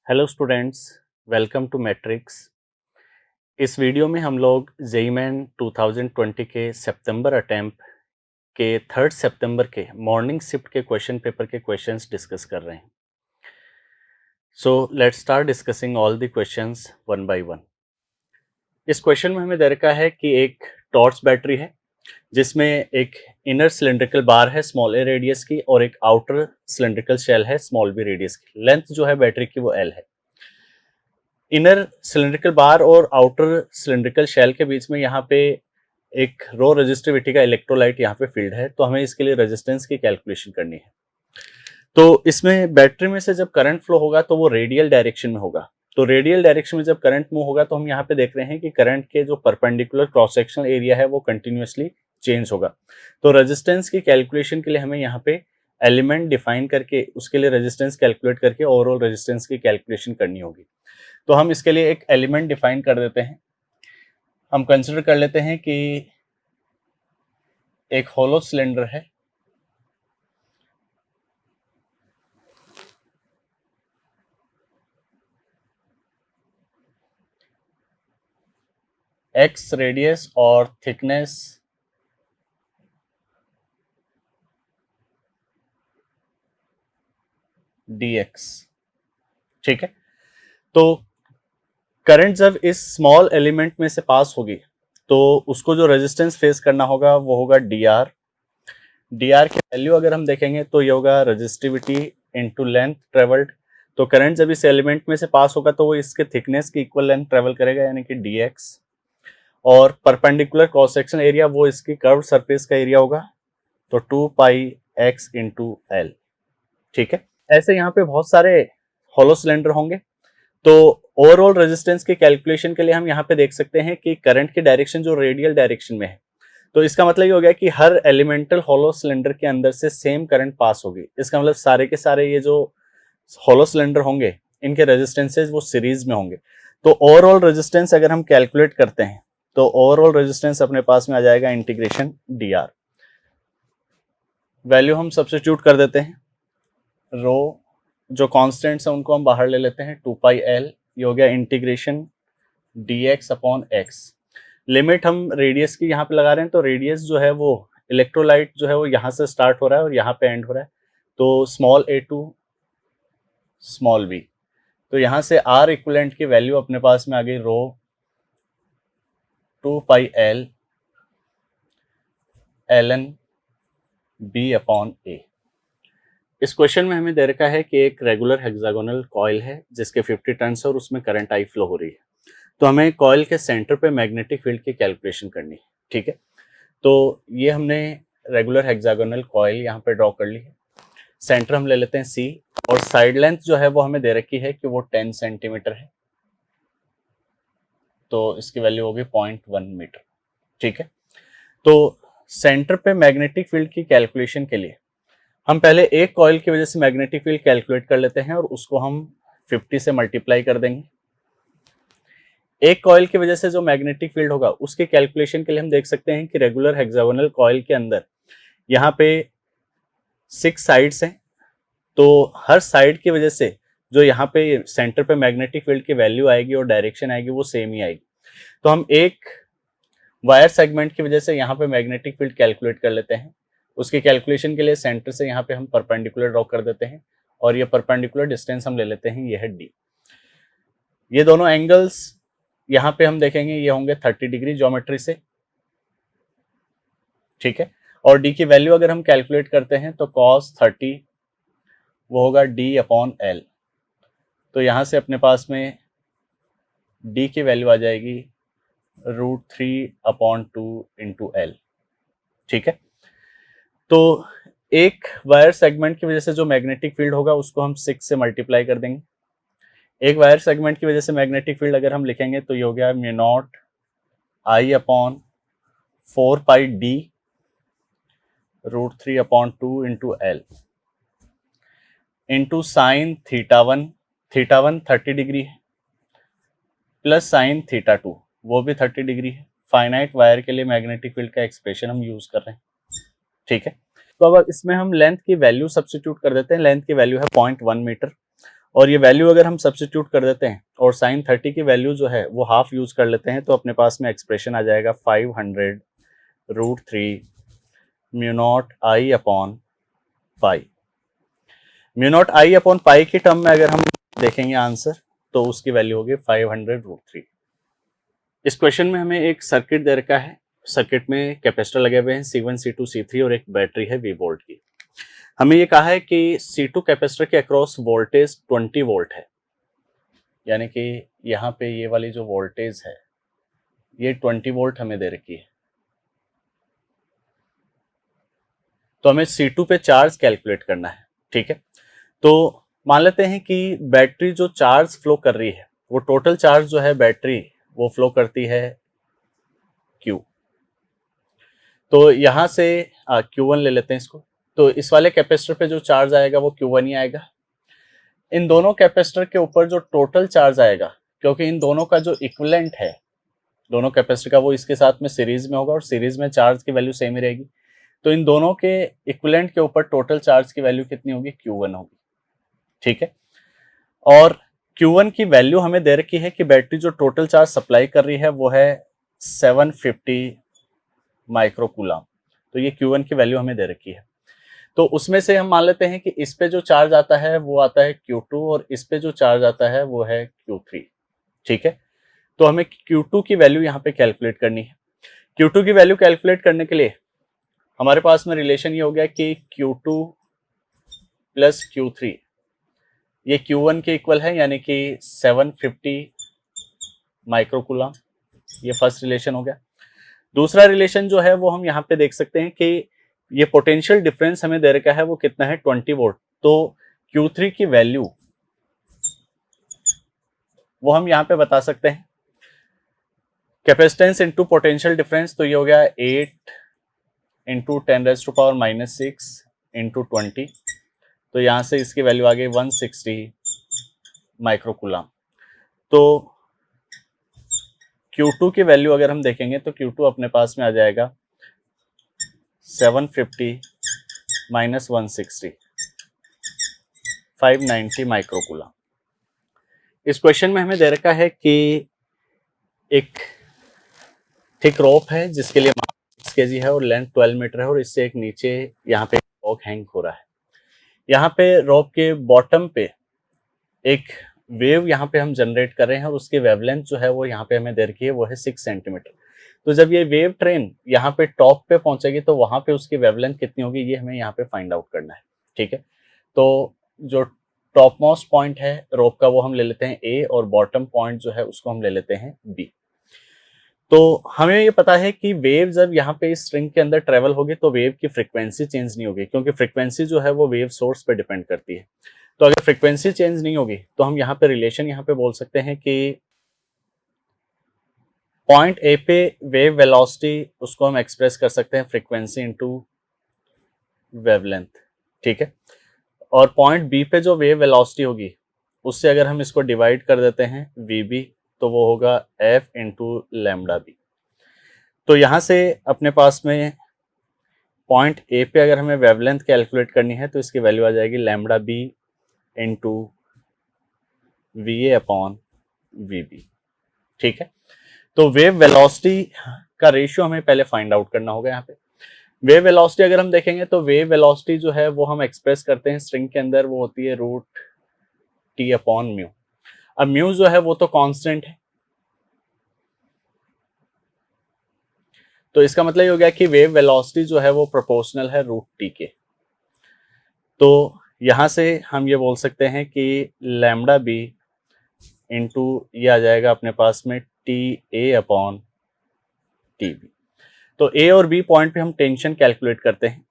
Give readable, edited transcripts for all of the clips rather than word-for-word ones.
Hello students, welcome to Matrix. इस video में हम लोग जेईई मेन 2020 के सितंबर अटेम्प्ट के 3 सितंबर के मॉर्निंग शिफ्ट के क्वेश्चन पेपर के क्वेश्चंस डिस्कस कर रहे हैं। So let's start discussing all the questions one by one. इस क्वेश्चन में हमें दे रखा है कि एक टॉर्च बैटरी है जिसमें एक इनर सिलेंड्रिकल बार है स्मॉल ए रेडियस की और एक आउटर सिलेंड्रिकल शेल है स्मॉल बी रेडियस की। लेंथ जो है बैटरी की वो एल है। इनर सिलेंड्रिकल बार और आउटर सिलेंड्रिकल शेल के बीच में यहाँ पे एक रो रेजिस्टिविटी का इलेक्ट्रोलाइट यहाँ पे फील्ड है, तो हमें इसके लिए रेजिस्टेंस की कैलकुलेशन करनी है। तो इसमें बैटरी में से जब करंट फ्लो होगा तो वो रेडियल डायरेक्शन में होगा। तो रेडियल डायरेक्शन में जब करंट मूव होगा तो हम यहाँ पे देख रहे हैं कि करंट के जो परपेंडिकुलर क्रॉस सेक्शनल एरिया है वो कंटिन्यूअसली चेंज होगा। तो रेजिस्टेंस की कैलकुलेशन के लिए हमें यहाँ पे एलिमेंट डिफाइन करके उसके लिए रेजिस्टेंस कैलकुलेट करके ओवरऑल रेजिस्टेंस की कैलकुलेशन करनी होगी। तो हम इसके लिए एक एलिमेंट डिफाइन कर देते हैं। हम कंसिडर कर लेते हैं कि एक होलो सिलेंडर है x रेडियस और थिकनेस dx। ठीक है, तो करंट जब इस स्मॉल एलिमेंट में से पास होगी तो उसको जो रेजिस्टेंस फेस करना होगा वो होगा dr। dr की वैल्यू अगर हम देखेंगे तो ये होगा रेजिस्टिविटी इनटू लेंथ ट्रेवल्ड। तो करंट जब इस एलिमेंट में से पास होगा तो वो इसके थिकनेस की इक्वल लेंथ ट्रेवल करेगा यानी कि dx, और परपेंडिकुलर क्रॉस सेक्शन एरिया वो इसकी कर्व सरफेस का एरिया होगा, तो 2 पाई x इंटू एल। ठीक है, ऐसे यहाँ पे बहुत सारे होलो सिलेंडर होंगे। तो ओवरऑल रेजिस्टेंस की कैलकुलेशन के लिए हम यहाँ पे देख सकते हैं कि करंट की डायरेक्शन जो रेडियल डायरेक्शन में है, तो इसका मतलब ये हो गया कि हर एलिमेंटल होलो सिलेंडर के अंदर से सेम करंट पास होगी। इसका मतलब सारे के सारे ये जो होलो सिलेंडर होंगे इनके रेजिस्टेंसेज वो सीरीज में होंगे। तो ओवरऑल रेजिस्टेंस अगर हम कैलकुलेट करते हैं तो ओवरऑल रेजिस्टेंस अपने पास में आ जाएगा इंटीग्रेशन dr। वैल्यू हम सब्स्टिट्यूट कर देते हैं। रो जो कॉन्स्टेंट्स है उनको हम बाहर ले लेते हैं, 2 पाई एल, ये हो गया integration dx upon x। Limit हम रेडियस की यहाँ पे लगा रहे हैं, तो रेडियस जो है वो इलेक्ट्रोलाइट जो है वो यहाँ से स्टार्ट हो रहा है और यहाँ पे एंड हो रहा है, तो small a to small b। तो यहाँ से r इक्विवेलेंट की वैल्यू अपने पास में आ गई रो 2 pi L ln b upon a। इस क्वेश्चन में हमें दे रखा है कि एक रेगुलर हेक्सागोनल कॉइल है जिसके 50 टर्न्स है और उसमें करंट आई फ्लो हो रही है। तो हमें कॉइल के सेंटर पे मैग्नेटिक फील्ड की कैलकुलेशन करनी है। ठीक है, तो ये हमने रेगुलर हेक्सागोनल कॉइल यहाँ पे ड्रॉ कर ली है। सेंटर हम ले लेते हैं C, और साइड लेंथ जो है वो हमें दे रखी है कि वो 10 सेंटीमीटर है, तो इसकी वैल्यू होगी 0.1 मीटर। ठीक है, तो सेंटर पे मैग्नेटिक फील्ड की कैलकुलेशन के लिए हम पहले एक कॉइल की वजह से मैग्नेटिक फील्ड कैलकुलेट कर लेते हैं और उसको हम 50 से मल्टीप्लाई कर देंगे। एक कॉइल की वजह से जो मैग्नेटिक फील्ड होगा उसके कैलकुलेशन के लिए हम देख सकते हैं कि रेगुलर हेक्सागोनल कॉइल के अंदर यहाँ पे 6 साइड्स हैं, तो हर साइड की वजह से जो यहाँ पे सेंटर पे मैग्नेटिक फील्ड की वैल्यू आएगी और डायरेक्शन आएगी वो सेम ही आएगी। तो हम एक वायर सेगमेंट की वजह से यहाँ पे मैग्नेटिक फील्ड कैलकुलेट कर लेते हैं। उसकी कैलकुलेशन के लिए सेंटर से यहाँ पे हम परपेंडिकुलर ड्रॉ कर देते हैं और ये परपेंडिकुलर डिस्टेंस हम ले लेते हैं, ये है d। ये दोनों एंगल्स यहाँ पे हम देखेंगे ये होंगे 30 डिग्री ज्योमेट्री से। ठीक है, और d की वैल्यू अगर हम कैलकुलेट करते हैं तो cos 30 वो होगा d अपॉन एल। तो यहाँ से अपने पास में d की वैल्यू आ जाएगी √3 अपॉन 2 इंटू एल। ठीक है, तो एक वायर सेगमेंट की वजह से जो मैग्नेटिक फील्ड होगा उसको हम 6 से मल्टीप्लाई कर देंगे। एक वायर सेगमेंट की वजह से मैग्नेटिक फील्ड अगर हम लिखेंगे तो ये हो गया μ0 I upon 4 pi d √3 upon 2 into L into sine θ1। θ1 30 degree है प्लस साइन θ2 वो भी 30 डिग्री है। फाइनाइट वायर के लिए मैग्नेटिक फील्ड का एक्सप्रेशन हम यूज कर रहे हैं। ठीक है, तो अब इसमें हम लेंथ की वैल्यू सब्स्टिट्यूट कर देते हैं। लेंथ की वैल्यू है 0.1 मीटर और ये वैल्यू अगर हम सब्स्टिट्यूट कर देते हैं और साइन 30 की वैल्यू जो है वो हाफ यूज कर लेते हैं, तो अपने पास में एक्सप्रेशन आ जाएगा 500√3 mu not I upon pi. Mu not I upon pi की टर्म में अगर हम देखेंगे आंसर, तो उसकी वैल्यू होगी 500√3। इस क्वेश्चन में हमें एक सर्किट दे रखा है, सर्किट में कैपेसिटर लगे हुए हैं C1, C2, C3 और एक बैटरी है V वोल्ट की। हमें ये कहा है कि C2 कैपेसिटर के अक्रॉस वोल्टेज 20 वोल्ट है, यानी कि यहाँ पे ये वाली जो वोल्टेज है ये 20 वोल्ट हमें दे रखी है। तो हमें C2 पे चार्ज कैलकुलेट करना है, ठीक है। तो मान लेते हैं कि बैटरी जो चार्ज फ्लो कर रही है, वो टोटल चार्ज जो है बैटरी वो फ्लो करती है Q। तो यहां से Q1 ले लेते हैं इसको। तो इस वाले कैपेसिटर पे जो चार्ज आएगा वो Q1 ही आएगा। इन दोनों कैपेसिटर के ऊपर जो टोटल चार्ज आएगा, क्योंकि इन दोनों का जो इक्विवेलेंट है दोनों कैपेसिटर का, वो इसके साथ में सीरीज में होगा और सीरीज में चार्ज की वैल्यू सेम ही रहेगी। तो इन दोनों के इक्विवेलेंट के ऊपर टोटल चार्ज की वैल्यू कितनी होगी? Q1 होगी, ठीक है। और Q1 की वैल्यू हमें दे रखी है कि बैटरी जो टोटल चार्ज सप्लाई कर रही है वो है 750 माइक्रोकूलम। तो ये Q1 की वैल्यू हमें दे रखी है। तो उसमें से हम मान लेते हैं कि इस पे जो चार्ज आता है वो आता है Q2 और इस पे जो चार्ज आता है वो है Q3, ठीक है। तो हमें Q2 की वैल्यू यहाँ पे कैलकुलेट करनी है। Q2 की वैल्यू कैलकुलेट करने के लिए हमारे पास में रिलेशन ये हो गया कि Q2 प्लस Q3 ये Q1 के इक्वल है, यानी कि 750 माइक्रोकूलम। ये फर्स्ट रिलेशन हो गया। दूसरा रिलेशन जो है वो हम यहाँ पे देख सकते हैं कि ये पोटेंशियल डिफरेंस हमें दे रखा है वो कितना है? 20 वोल्ट। तो Q3 की वैल्यू वो हम यहाँ पे बता सकते हैं कैपेसिटेंस इनटू पोटेंशियल डिफरेंस। तो ये हो गया 8 इंटू 10⁻⁻6 इंटू 20। तो यहाँ से इसकी वैल्यू आ गई 160 माइक्रोकूलम। तो Q2 की वैल्यू अगर हम देखेंगे तो Q2 अपने पास में आ जाएगा 750 माइनस 160, 590 माइक्रोकूलम। इस क्वेश्चन में हमें दे रखा है कि एक थिक रोप है जिसके लिए 6 kg है और लेंथ 12 मीटर है और इससे एक नीचे यहाँ पे रॉक हैंग हो रहा है। यहाँ पे रॉप के बॉटम पे एक वेव यहाँ पे हम जनरेट कर रहे हैं और उसकी वेवलेंथ जो है वो यहाँ पे हमें दे रखी है वो है 6 सेंटीमीटर। तो जब ये वेव ट्रेन यहाँ पे टॉप पे पहुंचेगी तो वहां पे उसकी वेवलेंथ कितनी होगी ये हमें यहाँ पे फाइंड आउट करना है, ठीक है। तो जो टॉप मोस्ट पॉइंट है रोप का वो हम ले लेते हैं A और बॉटम पॉइंट जो है उसको हम ले लेते हैं B। तो हमें ये पता है कि वेव जब यहाँ पे इस स्ट्रिंग के अंदर ट्रेवल होगी तो वेव की फ्रीक्वेंसी चेंज नहीं होगी, क्योंकि फ्रीक्वेंसी जो है वो वेव सोर्स पे डिपेंड करती है। तो अगर फ्रीक्वेंसी चेंज नहीं होगी तो हम यहाँ पे रिलेशन यहाँ पे बोल सकते हैं कि पॉइंट ए पे वेव वेलोसिटी उसको हम एक्सप्रेस कर सकते हैं फ्रीक्वेंसी इनटू वेवलेंथ, ठीक है। और पॉइंट बी पे जो वेव वेलोसिटी होगी उससे अगर हम इसको डिवाइड कर देते हैं वीबी तो वो होगा एफ इंटू लैम्डा बी। तो यहाँ से अपने पास में पॉइंट ए पे अगर हमें वेवलेंथ कैलकुलेट करनी है तो इसकी वैल्यू आ जाएगी lambda B into V A upon V B, ठीक है। तो वेव वेलोसिटी का रेशियो हमें पहले फाइंड आउट करना होगा। यहाँ पे वेव वेलोसिटी अगर हम देखेंगे तो वेव वेलोसिटी जो है वो हम एक्सप्रेस करते हैं स्ट्रिंग के अंदर, वो होती है √T अपॉन म्यू। अब म्यू जो है वो तो कांस्टेंट है, तो इसका मतलब ये हो गया कि वेव वेलोसिटी जो है वो प्रोपोर्शनल है √T के। तो यहां से हम ये बोल सकते हैं कि लैम्डा बी इंटू ये आ जाएगा अपने पास में TA अपॉन TB। तो A और B पॉइंट पे हम टेंशन कैलकुलेट करते हैं।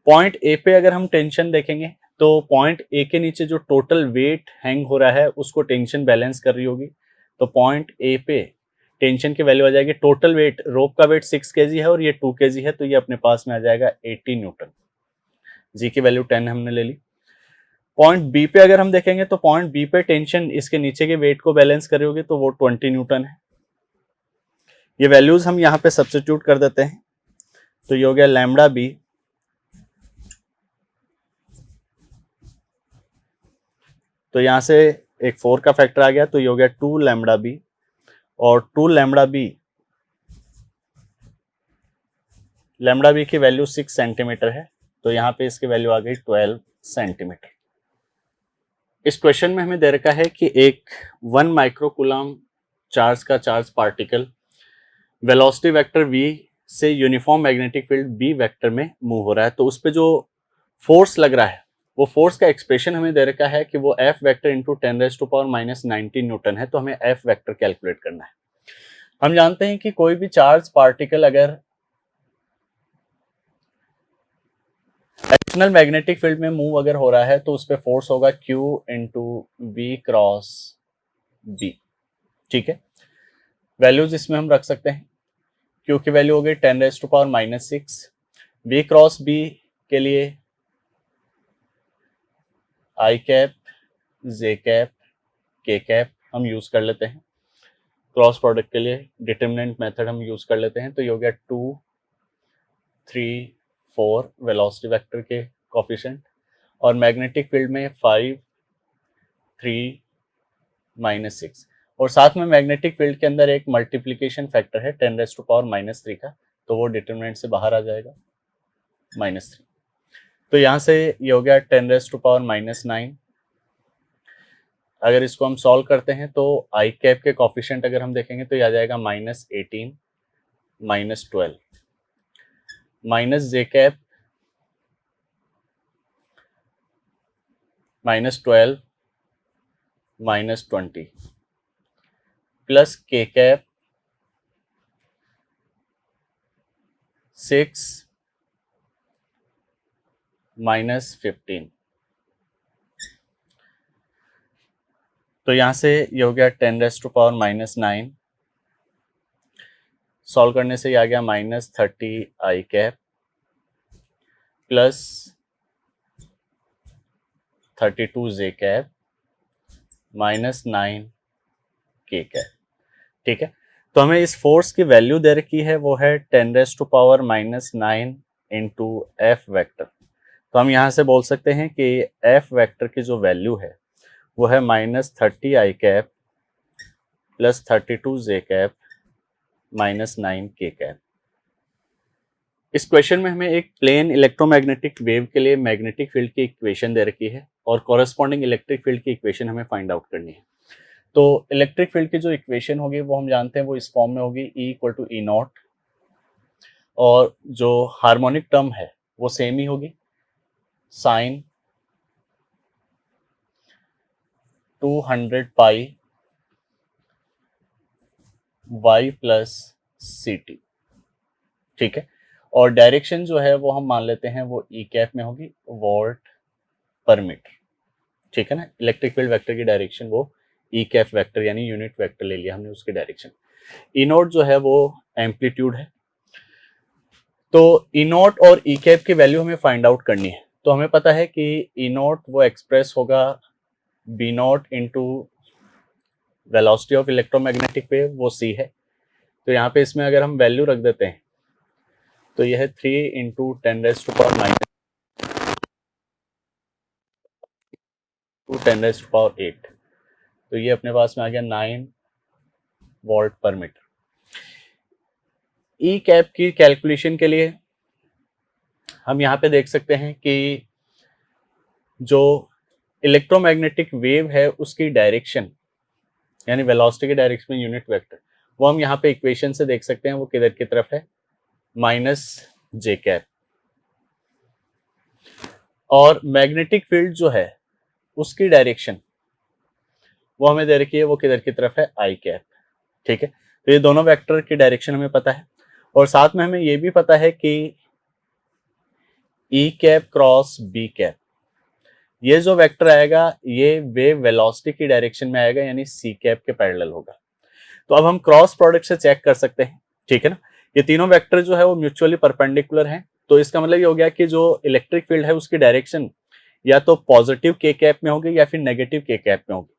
पॉइंट A पे अगर हम टेंशन देखेंगे तो पॉइंट A के नीचे जो टोटल वेट हैंग हो रहा है उसको टेंशन बैलेंस कर रही होगी। तो पॉइंट A पे टेंशन की वैल्यू आ जाएगी, टोटल वेट रोप का वेट 6 kg है और ये 2 kg है, तो ये अपने पास में आ जाएगा 80 न्यूटन। जी की वैल्यू 10 हमने ले ली। पॉइंट बी पे अगर हम देखेंगे तो पॉइंट बी पे टेंशन इसके नीचे के वेट को बैलेंस कर रही होगी, तो वो 20 न्यूटन है। ये वैल्यूज हम यहाँ पे सब्स्टिट्यूट कर देते हैं, तो ये हो गया लैम्डा बी तो यहाँ से एक 4 का फैक्टर आ गया, तो ये हो गया 2 लैम्बडा बी, और 2 लैम्बडा बी की वैल्यू 6 सेंटीमीटर है, तो यहाँ पे इसकी वैल्यू आ गई 12 सेंटीमीटर। इस क्वेश्चन में हमें दे रखा है कि एक 1 माइक्रोकूलम चार्ज का charge particle velocity vector v से uniform magnetic field b vector में मूव हो रहा है, तो उस पे जो फोर्स लग रहा है वो फोर्स का एक्सप्रेशन हमें दे रखा है कि वो F वेक्टर इंटू 10⁻⁻⁹ न्यूटन है, तो हमें F वेक्टर कैलकुलेट करना है। हम जानते हैं कि कोई भी चार्ज पार्टिकल अगर एक्सटर्नल मैग्नेटिक फील्ड में मूव अगर हो रहा है तो उस पर फोर्स होगा Q into B cross B. ठीक है, वैल्यूज इसमें हम रख सकते हैं। Q की वैल्यू हो गई 10⁻⁻⁶, बी क्रॉस बी के लिए आई कैप, जे कैप, के कैप हम यूज कर लेते हैं। क्रॉस प्रोडक्ट के लिए डिटरमिनेंट मेथड हम यूज कर लेते हैं, तो ये हो गया 2, 3, 4 वेलोसिटी वेक्टर के कोफिशिएंट, और मैग्नेटिक फील्ड में 5, 3, -6, और साथ में मैग्नेटिक फील्ड के अंदर एक मल्टीप्लिकेशन फैक्टर है 10⁻³ का, तो वो डिटरमिनेंट से बाहर आ जाएगा -3। तो यहाँ से ये हो गया 10⁻⁹। अगर इसको हम सॉल्व करते हैं तो आई कैप के कोफिशिएंट अगर हम देखेंगे तो ये आ जाएगा -18, -12, माइनस जे कैप -12, -20, प्लस के कैप 6, -15। तो यहां से ये हो गया 10⁻⁹। सॉल्व करने से ये आ गया -30 आई कैप प्लस 32 जे कैप -9 के कैप। ठीक है, तो हमें इस फोर्स की वैल्यू दे रखी है, वो है 10⁻⁹ इंटू एफ वेक्टर। तो हम यहाँ से बोल सकते हैं कि एफ वेक्टर की जो वैल्यू है वो है -30 आई कैप प्लस 32 जे कैप -9 के कैप। इस क्वेश्चन में हमें एक प्लेन इलेक्ट्रोमैग्नेटिक वेव के लिए मैग्नेटिक फील्ड की इक्वेशन दे रखी है और कॉरेस्पॉन्डिंग इलेक्ट्रिक फील्ड की इक्वेशन हमें फाइंड आउट करनी है। तो इलेक्ट्रिक फील्ड की जो इक्वेशन होगी वो हम जानते हैं वो इस फॉर्म में होगी, E = E0, और जो हार्मोनिक टर्म है वो सेम ही होगी, sign 200 pi y plus ct। ठीक है, और डायरेक्शन जो है वो हम मान लेते हैं वो ई कैप में होगी, वोल्ट पर मीटर। ठीक है ना, इलेक्ट्रिक फील्ड वेक्टर की डायरेक्शन वो ई कैप वेक्टर यानी यूनिट वेक्टर ले लिया हमने उसकी डायरेक्शन। ई नोट जो है वो एम्पलीट्यूड है, तो ई नोट और ई कैप की वैल्यू हमें फाइंड आउट करनी है। तो हमें पता है कि ई नोट वो एक्सप्रेस होगा B naught into velocity of electromagnetic wave, वो सी है। तो यहाँ पे इसमें अगर हम वैल्यू रख देते हैं तो यह है 3 इंटू 10⁻⁸, तो ये अपने पास में आ गया 9 वोल्ट पर मीटर। ई कैप की कैलकुलेशन के लिए हम यहाँ पे देख सकते हैं कि जो इलेक्ट्रोमैग्नेटिक वेव है उसकी डायरेक्शन यानी वेलोसिटी की डायरेक्शन में यूनिट वेक्टर, वो हम यहाँ पे इक्वेशन से देख सकते हैं वो किधर की तरफ है, -j कैप। और मैग्नेटिक फील्ड जो है उसकी डायरेक्शन वो हमें दे रखी है, वो किधर की तरफ है, आई कैप। ठीक है, तो ये दोनों वेक्टर की डायरेक्शन हमें पता है, और साथ में हमें ये भी पता है कि ई कैप क्रॉस बी कैप, ये जो वेक्टर आएगा ये वेव वेलोसिटी की डायरेक्शन में आएगा यानी सी कैप के पैरेलल होगा। तो अब हम क्रॉस प्रोडक्ट से चेक कर सकते हैं। ठीक है ना, ये तीनों वेक्टर जो है वो म्यूचुअली परपेंडिकुलर हैं, तो इसका मतलब ये हो गया कि जो इलेक्ट्रिक फील्ड है उसकी डायरेक्शन या तो पॉजिटिव के कैप में होगी या फिर नेगेटिव के कैप में होगी।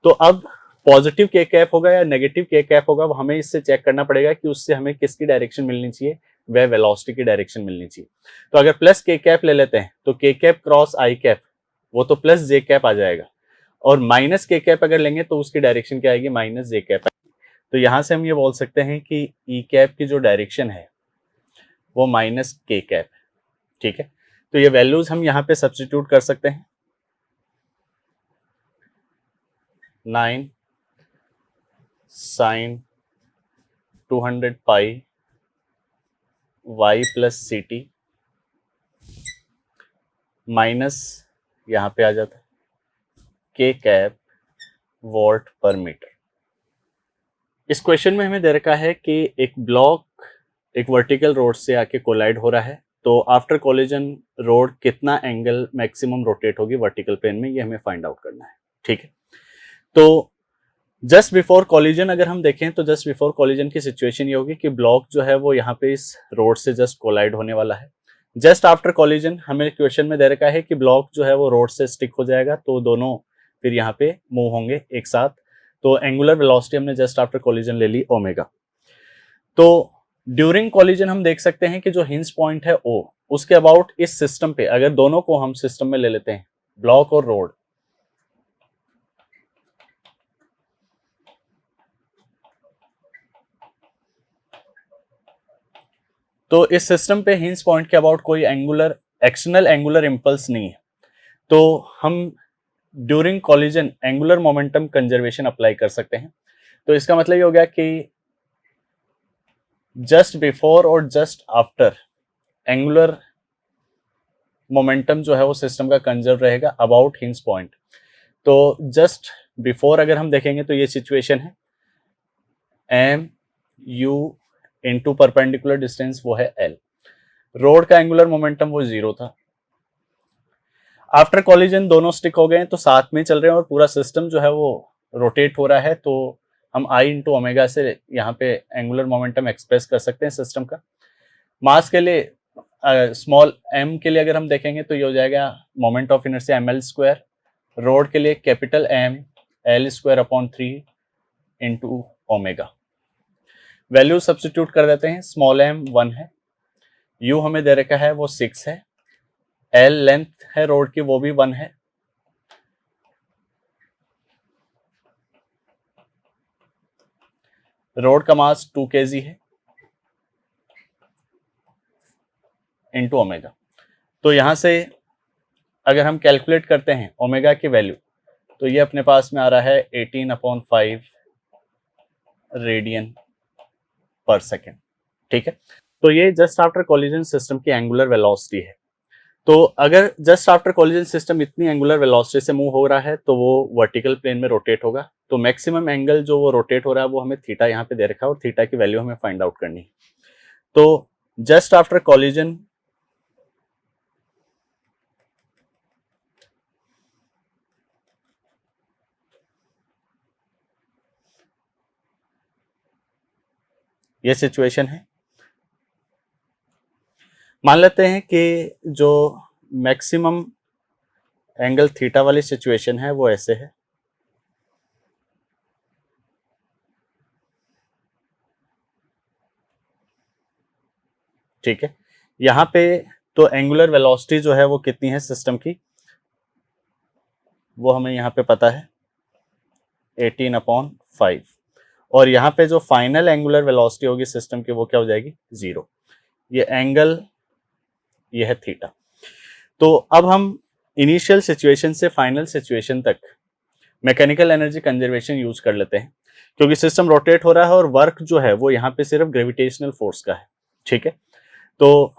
तो अब पॉजिटिव के कैप होगा या नेगेटिव के कैप होगा, वो हमें इससे चेक करना पड़ेगा कि उससे हमें किसकी डायरेक्शन मिलनी चाहिए, वह वेलोसिटी की डायरेक्शन मिलनी चाहिए। तो अगर प्लस के कैप ले लेते हैं तो के कैप क्रॉस आई कैप वो तो प्लस जे कैप आ जाएगा, और माइनस के कैप अगर लेंगे तो उसकी डायरेक्शन क्या आएगी, माइनस जे कैप। तो यहां से हम ये बोल सकते हैं कि ई कैप की जो डायरेक्शन है वो माइनस के कैप। ठीक है, तो ये वैल्यूज हम यहाँ पे सब्स्टिट्यूट कर सकते हैं। 9 sine 200 pi y plus c t minus यहाँ पे आ जाता है k cap watt per metre. इस क्वेश्चन में हमें दे रखा है कि एक ब्लॉक एक वर्टिकल रोड से आके कोलाइड हो रहा है, तो आफ्टर कोलिजन रोड कितना एंगल मैक्सिमम रोटेट होगी वर्टिकल प्लेन में, ये हमें फाइंड आउट करना है। ठीक है, तो जस्ट बिफोर कॉलिजन अगर हम देखें तो जस्ट बिफोर कॉलिजन की सिचुएशन ये होगी कि ब्लॉक जो है वो यहाँ पे इस रोड से जस्ट कोलाइड होने वाला है। जस्ट आफ्टर कॉलिजन हमें क्वेश्चन में दे रखा है कि ब्लॉक जो है वो रोड से स्टिक हो जाएगा, तो दोनों फिर यहाँ पे मूव होंगे एक साथ। तो एंगुलर वेलोसिटी हमने जस्ट आफ्टर कॉलिजन ले ली ओमेगा। तो ड्यूरिंग कॉलिजन हम देख सकते हैं कि जो हिंज पॉइंट है ओ, उसके अबाउट इस सिस्टम पे अगर दोनों को हम सिस्टम में ले लेते हैं, ब्लॉक और रोड, तो इस सिस्टम पे हिंज पॉइंट के अबाउट कोई एंगुलर एक्सटर्नल एंगुलर इंपल्स नहीं है, तो हम during collision angular momentum conservation apply कर सकते हैं। तो इसका मतलब ये हो गया कि जस्ट बिफोर और जस्ट आफ्टर एंगुलर मोमेंटम जो है वो सिस्टम का कंजर्व रहेगा अबाउट हिंज पॉइंट। तो जस्ट बिफोर अगर हम देखेंगे तो ये सिचुएशन है, M U into perpendicular distance वो है एल, रोड का एंगुलर मोमेंटम वो 0 था। आफ्टर कॉलिजन दोनों स्टिक हो गए तो साथ में चल रहे हैं और पूरा सिस्टम जो है वो रोटेट हो रहा है, तो हम आई इंटू ओमेगा से यहाँ पे एंगुलर मोमेंटम एक्सप्रेस कर सकते हैं सिस्टम का। मास के लिए स्मॉल एम के लिए अगर हम देखेंगे तो ये हो जाएगा moment of inertia M L square, rod के लिए capital M L square upon 3 into omega. Value substitute कर देते हैं, स्मॉल एम 1 है, यू हमें दे रखा है वो 6 है, एल लेंथ है रोड की वो भी 1 है, रोड का मास 2 kg है इंटू ओमेगा। तो यहां से अगर हम कैलकुलेट करते हैं ओमेगा की वैल्यू तो ये अपने पास में आ रहा है 18/5 रेडियन पर सेकेंड। ठीक है, तो ये जस्ट आफ्टर कॉलिजन सिस्टम की एंगुलर वेलोसिटी है। तो अगर जस्ट आफ्टर कॉलिजन सिस्टम इतनी एंगुलर वेलोसिटी से मूव हो रहा है तो वो वर्टिकल प्लेन में रोटेट होगा, तो मैक्सिमम एंगल जो वो रोटेट हो रहा है वो हमें थीटा यहाँ पे दे रखा है और थीटा की वैल्यू हमें फाइंड आउट करनी है। तो जस्ट आफ्टर कॉलिजन ये सिचुएशन है, मान लेते हैं कि जो मैक्सिमम एंगल थीटा वाली सिचुएशन है वो ऐसे है, ठीक है। यहाँ पे तो एंगुलर वेलोसिटी जो है वो कितनी है सिस्टम की, वो हमें यहाँ पे पता है 18/5, और यहाँ पे जो फाइनल एंगुलर वेलोसिटी होगी सिस्टम की वो क्या हो जाएगी 0। ये एंगल ये है थीटा। तो अब हम इनिशियल सिचुएशन से फाइनल सिचुएशन तक मैकेनिकल एनर्जी कंजर्वेशन यूज कर लेते हैं, क्योंकि सिस्टम रोटेट हो रहा है और वर्क जो है वो यहाँ पे सिर्फ ग्रेविटेशनल फोर्स का है। ठीक है, तो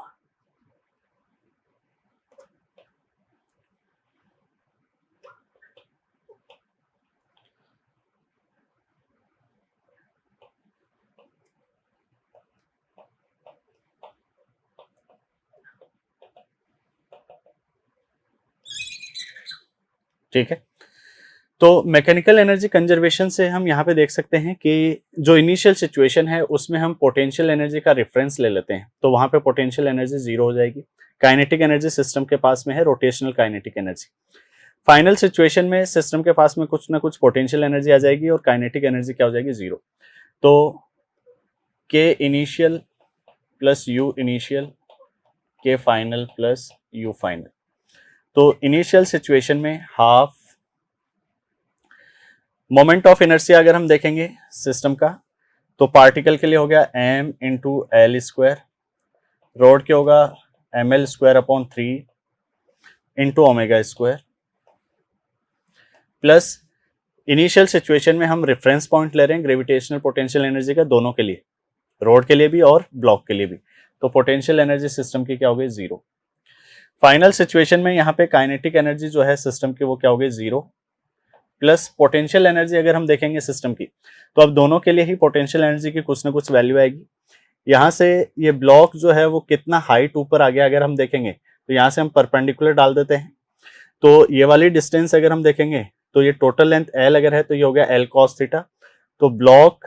ठीक है, तो मैकेनिकल एनर्जी कंजर्वेशन से हम यहाँ पे देख सकते हैं कि जो इनिशियल सिचुएशन है उसमें हम पोटेंशियल एनर्जी का रेफरेंस ले लेते हैं, तो वहां पे पोटेंशियल एनर्जी 0 हो जाएगी। काइनेटिक एनर्जी सिस्टम के पास में है rotational kinetic energy. Final situation में सिस्टम के पास में कुछ ना कुछ पोटेंशियल एनर्जी आ जाएगी और काइनेटिक एनर्जी क्या हो जाएगी 0। तो के इनिशियल प्लस यू इनिशियल के फाइनल प्लस यू फाइनल। तो इनिशियल सिचुएशन में हाफ मोमेंट ऑफ इनर्शिया अगर हम देखेंगे सिस्टम का, तो पार्टिकल के लिए हो गया m into L square, rod के होगा ml square upon 3 into omega square, plus initial situation में हम रेफरेंस पॉइंट ले रहे हैं ग्रेविटेशनल पोटेंशियल एनर्जी का दोनों के लिए, रोड के लिए भी और ब्लॉक के लिए भी, तो पोटेंशियल एनर्जी सिस्टम की क्या हो गई 0। फाइनल सिचुएशन में यहाँ पे काइनेटिक एनर्जी जो है सिस्टम की वो क्या हो गई 0, प्लस पोटेंशियल एनर्जी अगर हम देखेंगे सिस्टम की, तो अब दोनों के लिए ही पोटेंशियल एनर्जी की कुछ ना कुछ वैल्यू आएगी। यहाँ से ये ब्लॉक जो है वो कितना हाइट ऊपर आ गया अगर हम देखेंगे, तो यहाँ से हम परपेंडिकुलर डाल देते हैं, तो ये वाली डिस्टेंस अगर हम देखेंगे तो ये टोटल लेंथ L अगर है तो ये हो गया L cos थीटा, तो ब्लॉक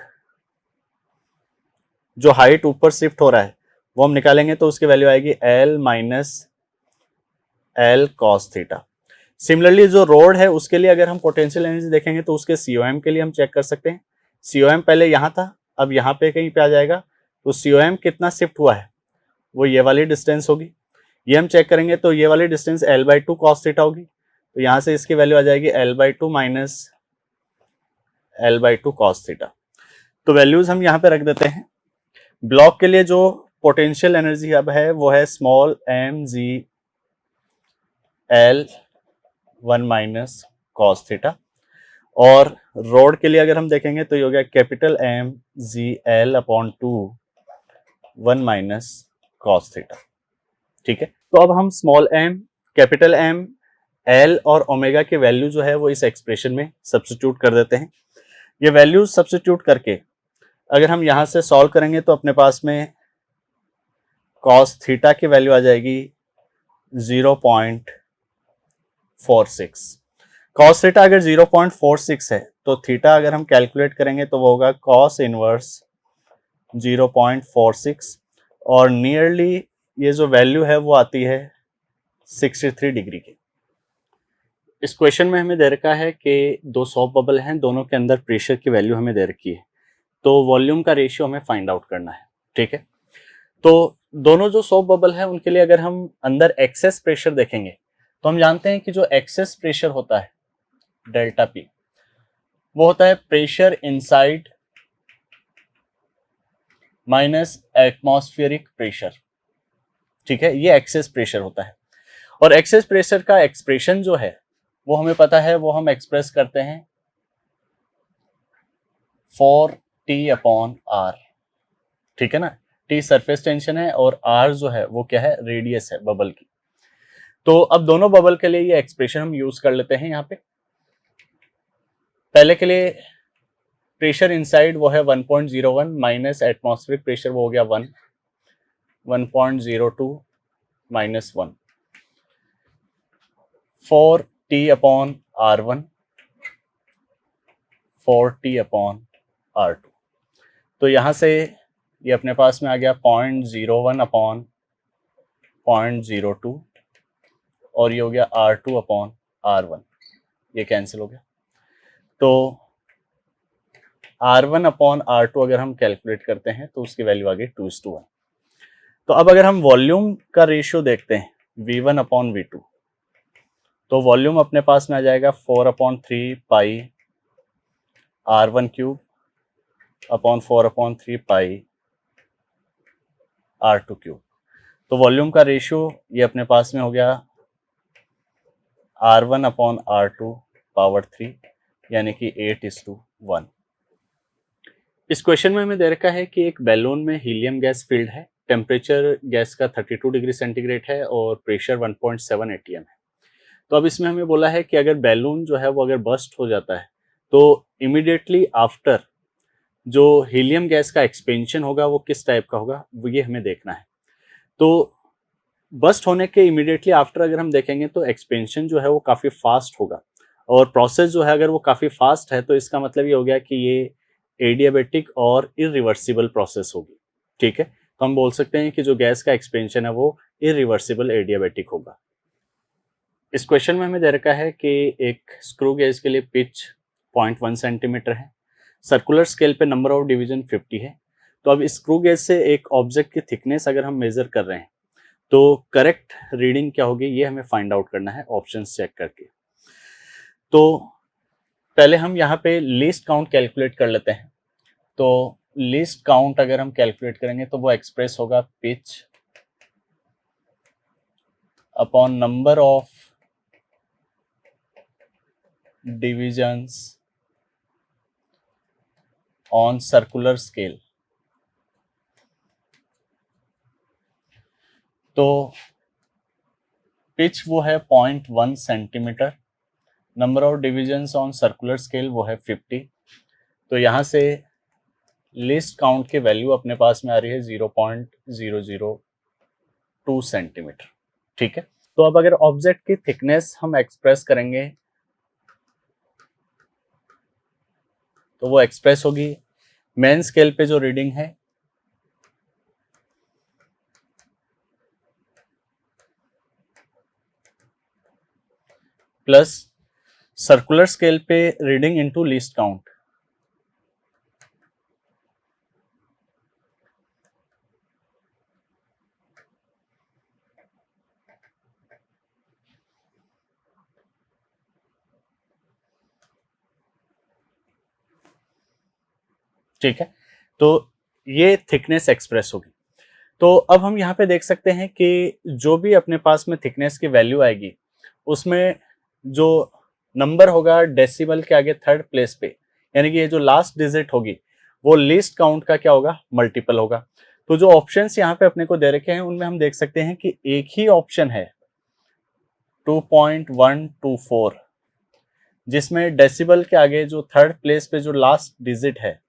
जो हाइट ऊपर शिफ्ट हो रहा है वो हम निकालेंगे तो उसकी वैल्यू आएगी L minus L cos theta. Similarly जो रोड है उसके लिए अगर हम पोटेंशियल एनर्जी देखेंगे तो उसके COM के लिए हम चेक कर सकते हैं। COM पहले यहाँ था, अब यहाँ पे कहीं पे आ जाएगा, तो COM कितना शिफ्ट हुआ है वो ये वाली डिस्टेंस होगी, ये हम चेक करेंगे तो ये वाली डिस्टेंस L/2 cos थीटा होगी, तो यहाँ से इसकी वैल्यू आ जाएगी L/2 minus L/2 cos theta. तो वैल्यूज हम यहाँ पे रख देते हैं। ब्लॉक के लिए जो पोटेंशियल एनर्जी अब है वो है small mg L1 minus cos theta, और रोड के लिए अगर हम देखेंगे तो ये हो गया capital mg L upon 2 1 minus cos theta. ठीक है, तो अब हम small m, capital M, L और ओमेगा की वैल्यू जो है वो इस एक्सप्रेशन में सब्स्टिट्यूट कर देते हैं। ये वैल्यूज सब्स्टिट्यूट करके अगर हम यहां से सॉल्व करेंगे तो अपने पास में cos थीटा की वैल्यू आ जाएगी 0.46। cos थीटा अगर 0.46 है तो थीटा अगर हम कैलकुलेट करेंगे तो वो होगा cos इनवर्स 0.46, और नियरली ये जो वैल्यू है वो आती है 63 डिग्री की। इस क्वेश्चन में हमें दे रखा है कि दो सॉफ्ट बबल हैं, दोनों के अंदर प्रेशर की वैल्यू हमें दे रखी है, तो वॉल्यूम का रेशियो हमें फाइंड आउट करना है। ठीक है, तो दोनों जो सॉफ्ट बबल हैं उनके लिए अगर हम अंदर एक्सेस प्रेशर देखेंगे तो हम जानते हैं कि जो एक्सेस प्रेशर होता है डेल्टा पी, वो होता है pressure inside minus atmospheric pressure. ठीक है, ये एक्सेस प्रेशर होता है, और एक्सेस प्रेशर का एक्सप्रेशन जो है वो हमें पता है, वो हम एक्सप्रेस करते हैं 4T अपॉन R। ठीक है ना, T सरफेस टेंशन है और R जो है वो क्या है, रेडियस है बबल की। तो अब दोनों बबल के लिए ये एक्सप्रेशन हम यूज कर लेते हैं। यहाँ पे पहले के लिए प्रेशर इनसाइड वो है 1.01 माइनस एटमॉस्फेरिक प्रेशर वो हो गया 1.02 minus 1, 4T upon R1 4T upon R2। तो यहाँ से ये अपने पास में आ गया 0.01 अपॉन 0.02, और ये हो गया R2 अपॉन R1, ये कैंसिल हो गया। तो R1 अपॉन R2 अगर हम कैलकुलेट करते हैं तो उसकी वैल्यू आ गई 2:1। तो अब अगर हम वॉल्यूम का रेशियो देखते हैं V1 अपॉन V2, तो वॉल्यूम अपने पास में आ जाएगा 4/3 पाई R1 क्यूब अपॉन 4/3 पाई R2 क्यूब। तो वॉल्यूम का रेशियो ये अपने पास में हो गया R1 अपॉन R2 पावर 3, यानी कि 8:1। इस क्वेश्चन में हमें दे रखा है कि एक बैलून में हीलियम गैस फिल्ड है, टेम्परेचर गैस का 32 डिग्री सेंटीग्रेड है और प्रेशर 1.7 atm है। तो अब इसमें हमें बोला है कि अगर बैलून जो है वो अगर बस्ट हो जाता है तो इमीडिएटली आफ्टर जो हीलियम गैस का एक्सपेंशन होगा वो किस टाइप का होगा, वो ये हमें देखना है। तो बस्ट होने के इमीडिएटली आफ्टर अगर हम देखेंगे तो एक्सपेंशन जो है वो काफ़ी फास्ट होगा, और प्रोसेस जो है अगर वो काफ़ी फास्ट है तो इसका मतलब ये हो गया कि ये एडियाबेटिक और इरिवर्सिबल प्रोसेस होगी। ठीक है, तो हम बोल सकते हैं कि जो गैस का एक्सपेंशन है वो इरिवर्सिबल एडियाबेटिक होगा। इस क्वेश्चन में हमें दे रखा है कि एक स्क्रू गेज के लिए पिच 0.1 सेंटीमीटर है, सर्कुलर स्केल पे नंबर ऑफ डिवीजन 50 है। तो अब स्क्रू गेज से एक ऑब्जेक्ट की थिकनेस अगर हम मेजर कर रहे हैं तो करेक्ट रीडिंग क्या होगी ये हमें फाइंड आउट करना है ऑप्शन चेक करके। तो पहले हम यहाँ पे लीस्ट काउंट कैलकुलेट कर लेते हैं। तो लीस्ट काउंट अगर हम कैलकुलेट करेंगे तो वो एक्सप्रेस होगा pitch upon number of divisions on circular scale. तो पिच वो है 0.1 centimetre, number of divisions on circular scale वो है 50। तो यहाँ से लिस्ट काउंट की वैल्यू अपने पास में आ रही है 0.002 सेंटीमीटर। ठीक है, तो अब अगर ऑब्जेक्ट की थिकनेस हम एक्सप्रेस करेंगे तो वो एक्सप्रेस होगी मेन स्केल पे जो रीडिंग है प्लस सर्कुलर स्केल पे रीडिंग इनटू लीस्ट काउंट। ठीक है, तो ये थिकनेस एक्सप्रेस होगी। तो अब हम यहाँ पे देख सकते हैं कि जो भी अपने पास में थिकनेस की वैल्यू आएगी उसमें जो नंबर होगा डेसिमल के आगे थर्ड प्लेस पे, यानी कि ये जो लास्ट डिजिट होगी वो लीस्ट काउंट का क्या होगा, मल्टीपल होगा। तो जो ऑप्शंस यहाँ पे अपने को दे रखे हैं उनमें हम देख सकते हैं कि एक ही ऑप्शन है 2.124, जिसमें डेसिबल के आगे जो थर्ड प्लेस पे जो लास्ट डिजिट है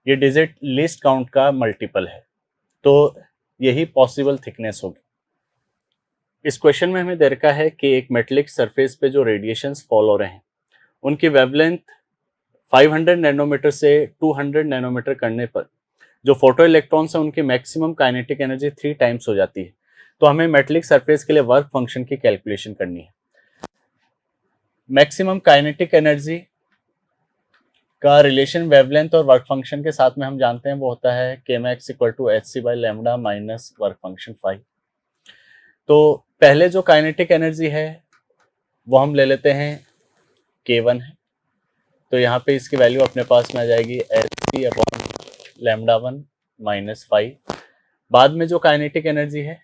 ये डिजिट लीस्ट काउंट का मल्टीपल है। तो यही पॉसिबल थिकनेस होगी। इस क्वेश्चन में हमें दे रखा है कि एक मेटलिक सरफेस पे जो रेडिएशंस फॉल हो रहे हैं उनकी वेवलेंथ 500 नैनोमीटर से 200 नैनोमीटर करने पर जो फोटो इलेक्ट्रॉन्स हैं उनकी मैक्सिमम काइनेटिक एनर्जी 3 टाइम्स हो जाती है। तो हमें मेटलिक सरफेस के लिए वर्क फंक्शन की कैलकुलेशन करनी है। मैक्सिमम काइनेटिक एनर्जी का रिलेशन वेवलेंथ और वर्क फंक्शन के साथ में हम जानते हैं वो होता है kmax equal to hc/λ minus work function phi. तो पहले जो काइनेटिक एनर्जी है वो हम ले लेते हैं k1 है, तो यहाँ पे इसकी वैल्यू अपने पास में आ जाएगी hc/λ1 माइनस फाई। बाद में जो काइनेटिक एनर्जी है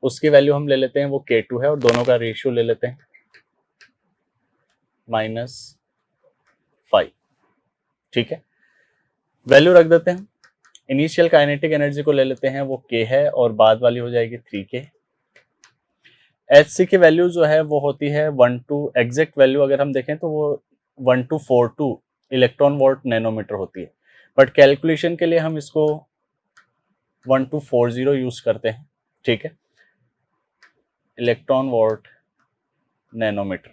उसकी वैल्यू हम ले लेते हैं वो k2 है और दोनों का रेशियो ले लेते हैं माइनस फाई। ठीक है, वैल्यू रख देते हैं। इनिशियल काइनेटिक एनर्जी को ले लेते हैं वो k है और बाद वाली हो जाएगी 3k। hc की वैल्यू जो है वो होती है 12, एग्जैक्ट वैल्यू अगर हम देखें तो वो 1242 इलेक्ट्रॉन वोल्ट नैनोमीटर होती है, बट कैलकुलेशन के लिए हम इसको 1240 यूज करते हैं। ठीक है, इलेक्ट्रॉन वोल्ट नैनोमीटर।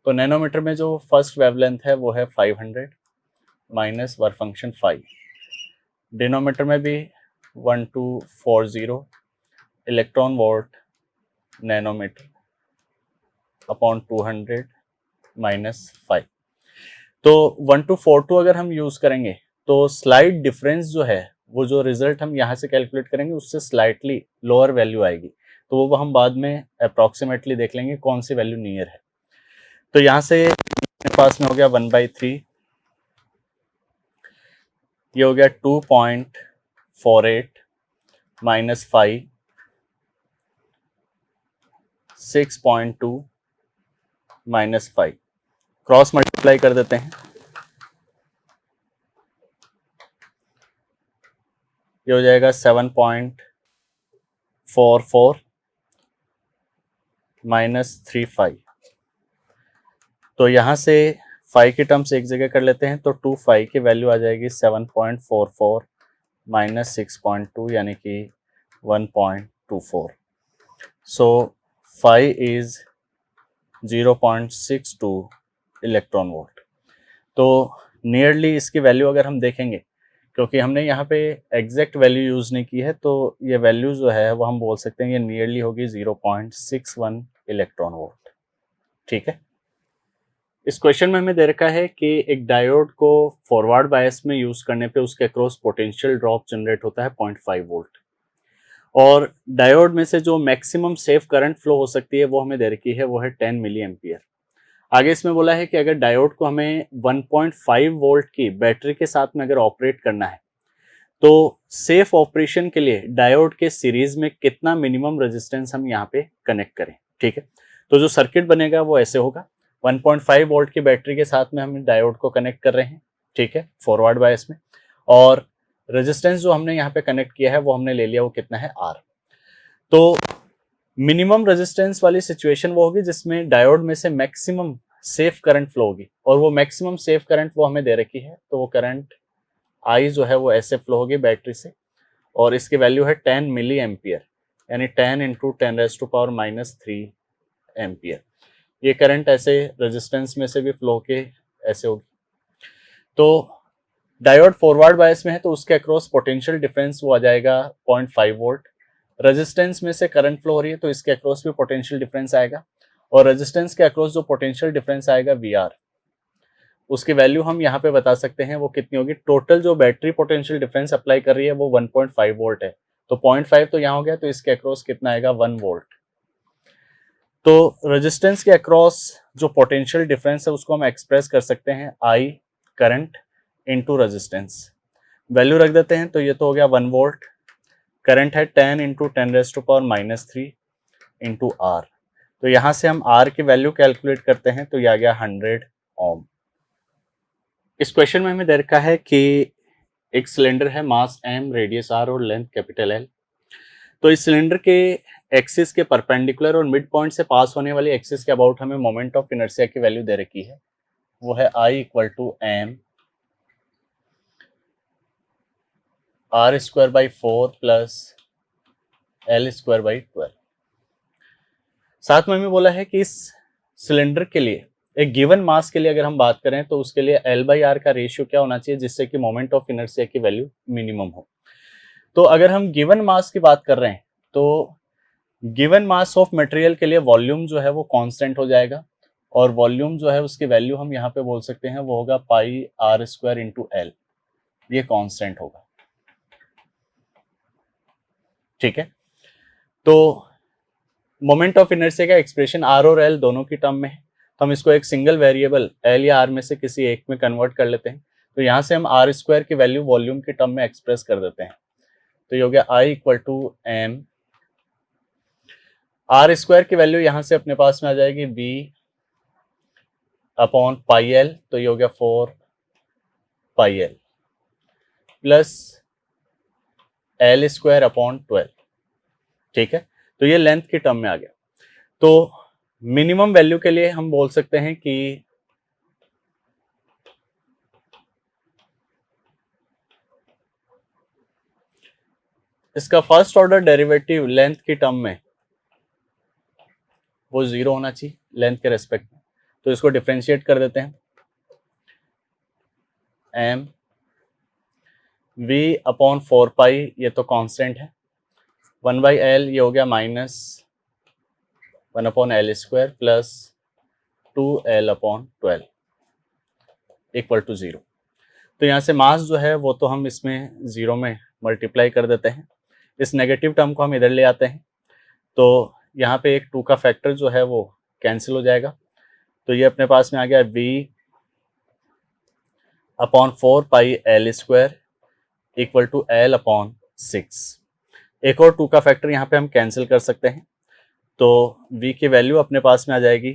तो नैनोमीटर में जो फर्स्ट वेवलेंथ है वो है 500 माइनस वर्क फंक्शन 5। डिनोमीटर में भी 1240 electron volt nanometre upon 200 minus 5। तो 1242 अगर हम यूज करेंगे तो स्लाइड डिफरेंस जो है वो जो रिजल्ट हम यहाँ से कैलकुलेट करेंगे उससे स्लाइटली लोअर वैल्यू आएगी। तो वो हम बाद में अप्रोक्सीमेटली देख लेंगे कौन सी वैल्यू नियर है। तो यहाँ से मेरे पास में हो गया 1/3, ये हो गया 2.48 माइनस 5 6.2 माइनस 5, क्रॉस मल्टीप्लाई कर देते हैं। ये हो जाएगा 7.44 माइनस 35। तो यहाँ से 5 की टर्म्स एक जगह कर लेते हैं तो 2 की वैल्यू आ जाएगी 7.44 माइनस 6.2 यानी कि 1.24। सो 5 इज 0.62 इलेक्ट्रॉन वोल्ट। तो नियरली इसकी वैल्यू अगर हम देखेंगे, क्योंकि हमने यहाँ पे एग्जैक्ट वैल्यू यूज नहीं की है तो ये वैल्यू जो है वो हम बोल सकते हैं ये नियरली होगी 0.61 इलेक्ट्रॉन वोल्ट। ठीक है, इस क्वेश्चन में हमें दे रखा है कि एक डायोड को फॉरवर्ड बायस में यूज करने पे उसके अक्रॉस पोटेंशियल ड्रॉप जनरेट होता है 0.5 वोल्ट, और डायोड में से जो मैक्सिमम सेफ करंट फ्लो हो सकती है वो हमें दे रखी है वो है 10 मिली एम्पियर। आगे इसमें बोला है कि अगर डायोड को हमें 1.5 वोल्ट की बैटरी के साथ में अगर ऑपरेट करना है तो सेफ ऑपरेशन के लिए डायोड के सीरीज में कितना मिनिमम रेजिस्टेंस हम यहाँ पे कनेक्ट करें। ठीक है, तो जो सर्किट बनेगा वो ऐसे होगा, 1.5 वोल्ट की बैटरी के साथ में हम डायोड को कनेक्ट कर रहे हैं। ठीक है, फॉरवर्ड बायस में, और रेजिस्टेंस जो हमने यहाँ पे कनेक्ट किया है वो हमने ले लिया, वो कितना है, R। तो मिनिमम रेजिस्टेंस वाली सिचुएशन वो होगी जिसमें डायोड में से मैक्सिमम सेफ करंट फ्लो होगी, और वो मैक्सिमम सेफ करंट वो हमें दे रखी है, तो वो करंट I जो है वो ऐसे फ्लो होगी बैटरी से, और इसकी वैल्यू है 10 मिली एम्पियर, यानी 10 इंटू 10⁻³ एम्पियर। ये करंट ऐसे रेजिस्टेंस में से भी फ्लो के ऐसे होगी। तो डायोड फॉरवर्ड बायस में है तो उसके अक्रॉस पोटेंशियल डिफरेंस वो आ जाएगा 0.5 वोल्ट। रेजिस्टेंस में से करंट फ्लो हो रही है तो इसके अक्रॉस भी पोटेंशियल डिफरेंस आएगा, और रेजिस्टेंस के अक्रॉस जो पोटेंशियल डिफरेंस आएगा VR, उसकी वैल्यू हम यहाँ पे बता सकते हैं वो कितनी होगी। टोटल जो बैटरी पोटेंशियल डिफरेंस अप्लाई कर रही है वो 1.5 वोल्ट है, तो 0.5 तो यहाँ हो गया, तो इसके अक्रॉस कितना आएगा, 1 वोल्ट। तो रेजिस्टेंस के अक्रॉस जो पोटेंशियल डिफरेंस है उसको हम एक्सप्रेस कर सकते हैं I current into resistance. Value रख देते हैं, तो ये तो हो गया 1 वोल्ट, करंट है 10 इंटू 10⁻³ इंटू R। तो यहाँ से हम R की वैल्यू कैलकुलेट करते हैं, तो ये आ गया 100 ओम। इस क्वेश्चन में हमें दे रखा है कि एक सिलेंडर है, मास M, रेडियस R और लेंथ कैपिटल L। तो इस सिलेंडर के एक्सिस के परपेंडिकुलर और मिड पॉइंट से पास होने वाली एक्सिस के अबाउट हमें मोमेंट ऑफ इनर्शिया की वैल्यू दे रखी है, वो है I = m r²/4 plus L²/12। साथ में हमें बोला है कि इस सिलेंडर के लिए एक गिवन मास के लिए अगर हम बात करें तो उसके लिए L/R का रेशियो क्या होना चाहिए जिससे कि मोमेंट ऑफ इनर्शिया की वैल्यू मिनिमम हो। तो अगर हम गिवन मास की बात कर रहे हैं तो गिवन मास ऑफ मटेरियल के लिए वॉल्यूम जो है वो कांस्टेंट हो जाएगा, और वॉल्यूम जो है उसकी वैल्यू हम यहाँ पे बोल सकते हैं वो होगा πr² × L, ये कांस्टेंट होगा। ठीक है, तो मोमेंट ऑफ इनर्शिया का एक्सप्रेशन R और L दोनों की टर्म में है, तो हम इसको एक सिंगल वेरिएबल L या R में से किसी एक में कन्वर्ट कर लेते हैं। तो यहाँ से हम R² की वैल्यू वॉल्यूम की टर्म में एक्सप्रेस कर देते हैं, तो ये हो गया I = m। R² की वैल्यू यहाँ से अपने पास में आ जाएगी V/πL, तो ये हो गया 4πL प्लस L²/12। ठीक है, तो ये लेंथ की टर्म में आ गया। तो मिनिमम वैल्यू के लिए हम बोल सकते हैं कि इसका फर्स्ट ऑर्डर डेरिवेटिव लेंथ की टर्म में वो 0 होना चाहिए लेंथ के रेस्पेक्ट में, तो इसको डिफरेंशिएट कर देते हैं। m V/4π ये तो कांस्टेंट है, 1/L ये हो गया -1/L² प्लस 2L/12 = 0। तो यहाँ से मास जो है वो तो हम इसमें 0 में मल्टीप्लाई कर देते हैं, इस नेगेटिव टर्म को हम इधर ले आते हैं, तो यहाँ पे एक 2 का फैक्टर जो है वो कैंसिल हो जाएगा, तो ये अपने पास में आ गया V/4πL² = L/6। एक और 2 का फैक्टर यहाँ पे हम कैंसिल कर सकते हैं, तो V की वैल्यू अपने पास में आ जाएगी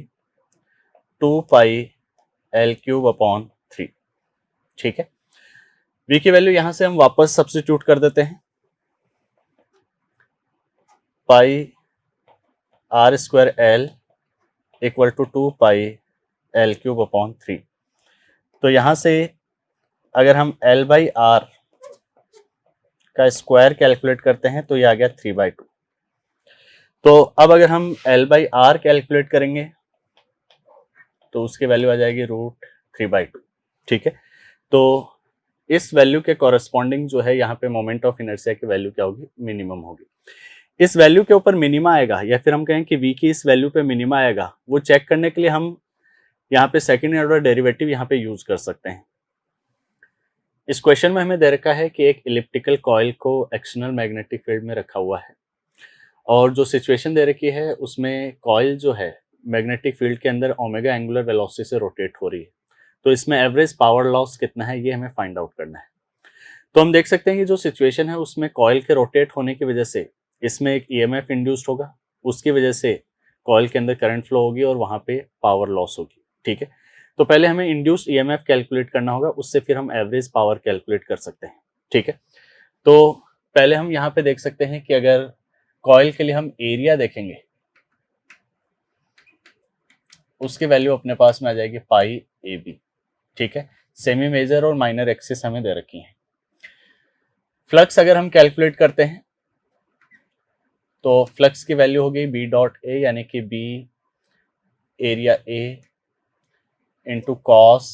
2πL³ ठीक है, V की वैल्यू यहाँ से हम वापस सब्स्टिट्यूट कर देते हैं, πr²L = 2πL³ तो यहाँ से अगर हम L/R का स्क्वायर कैलकुलेट करते हैं तो ये आ गया 3/2। तो अब अगर हम L/R कैलकुलेट करेंगे तो उसकी वैल्यू आ जाएगी √3/2। ठीक है, तो इस वैल्यू के कॉरेस्पॉन्डिंग जो है यहाँ पे मोमेंट ऑफ इनर्शिया की वैल्यू क्या होगी, मिनिमम होगी। इस वैल्यू के ऊपर मिनिमा आएगा या फिर हम कहें कि V की इस वैल्यू पे मिनिमा आएगा, वो चेक करने के लिए हम यहाँ पे सेकेंड ऑर्डर डेरिवेटिव यहाँ पे यूज कर सकते हैं। इस क्वेश्चन में हमें दे रखा है कि एक इलिप्टिकल कॉइल को एक्सटर्नल मैग्नेटिक फील्ड में रखा हुआ है, और जो सिचुएशन दे रखी है उसमें कॉइल जो है मैग्नेटिक फील्ड के अंदर ओमेगा एंगुलर वेलोसिटी से रोटेट हो रही है। तो इसमें एवरेज पावर लॉस कितना है ये हमें फाइंड आउट करना है। तो हम देख सकते हैं कि जो सिचुएशन है उसमें कॉइल के रोटेट होने की वजह से इसमें एक ईएमएफ इंड्यूस्ड होगा, उसकी वजह से कॉइल के अंदर करंट फ्लो होगी और वहां पे पावर लॉस होगी। ठीक है, तो पहले हमें इंड्यूस्ड ईएमएफ कैलकुलेट करना होगा, उससे फिर हम एवरेज पावर कैलकुलेट कर सकते हैं। ठीक है, तो पहले हम यहाँ पे देख सकते हैं कि अगर कॉइल के लिए हम एरिया देखेंगे, उसकी वैल्यू अपने पास में आ जाएगी पाई ए बी। ठीक है, सेमी मेजर और माइनर एक्सिस हमें दे रखी है। फ्लक्स अगर हम कैलकुलेट करते हैं तो फ्लक्स की वैल्यू होगी बी डॉट ए, यानी कि B area A into cos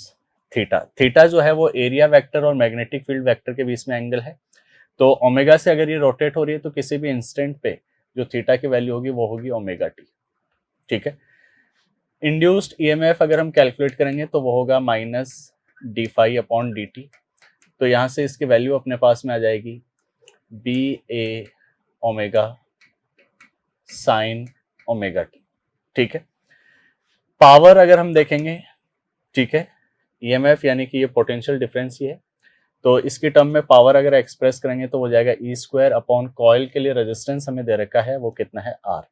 theta. Theta जो है वो एरिया वेक्टर और मैग्नेटिक फील्ड वेक्टर के बीच में एंगल है। तो ओमेगा से अगर ये रोटेट हो रही है तो किसी भी इंस्टेंट पे जो थीटा की वैल्यू होगी वो होगी ओमेगा टी। ठीक है, इंड्यूस्ड ईएमएफ अगर हम कैलकुलेट करेंगे तो वो होगा minus D phi upon D T. तो यहाँ से इसकी वैल्यू अपने पास में आ जाएगी बी ए ओमेगा साइन ओमेगा टी। ठीक है, पावर अगर हम देखेंगे, ठीक है, ईएमएफ यानी कि ये पोटेंशियल डिफरेंस ही है, तो इसकी टर्म में पावर अगर एक्सप्रेस करेंगे तो हो जाएगा ई स्क्वायर अपॉन कॉइल के लिए रेजिस्टेंस हमें दे रखा है वो कितना है आर।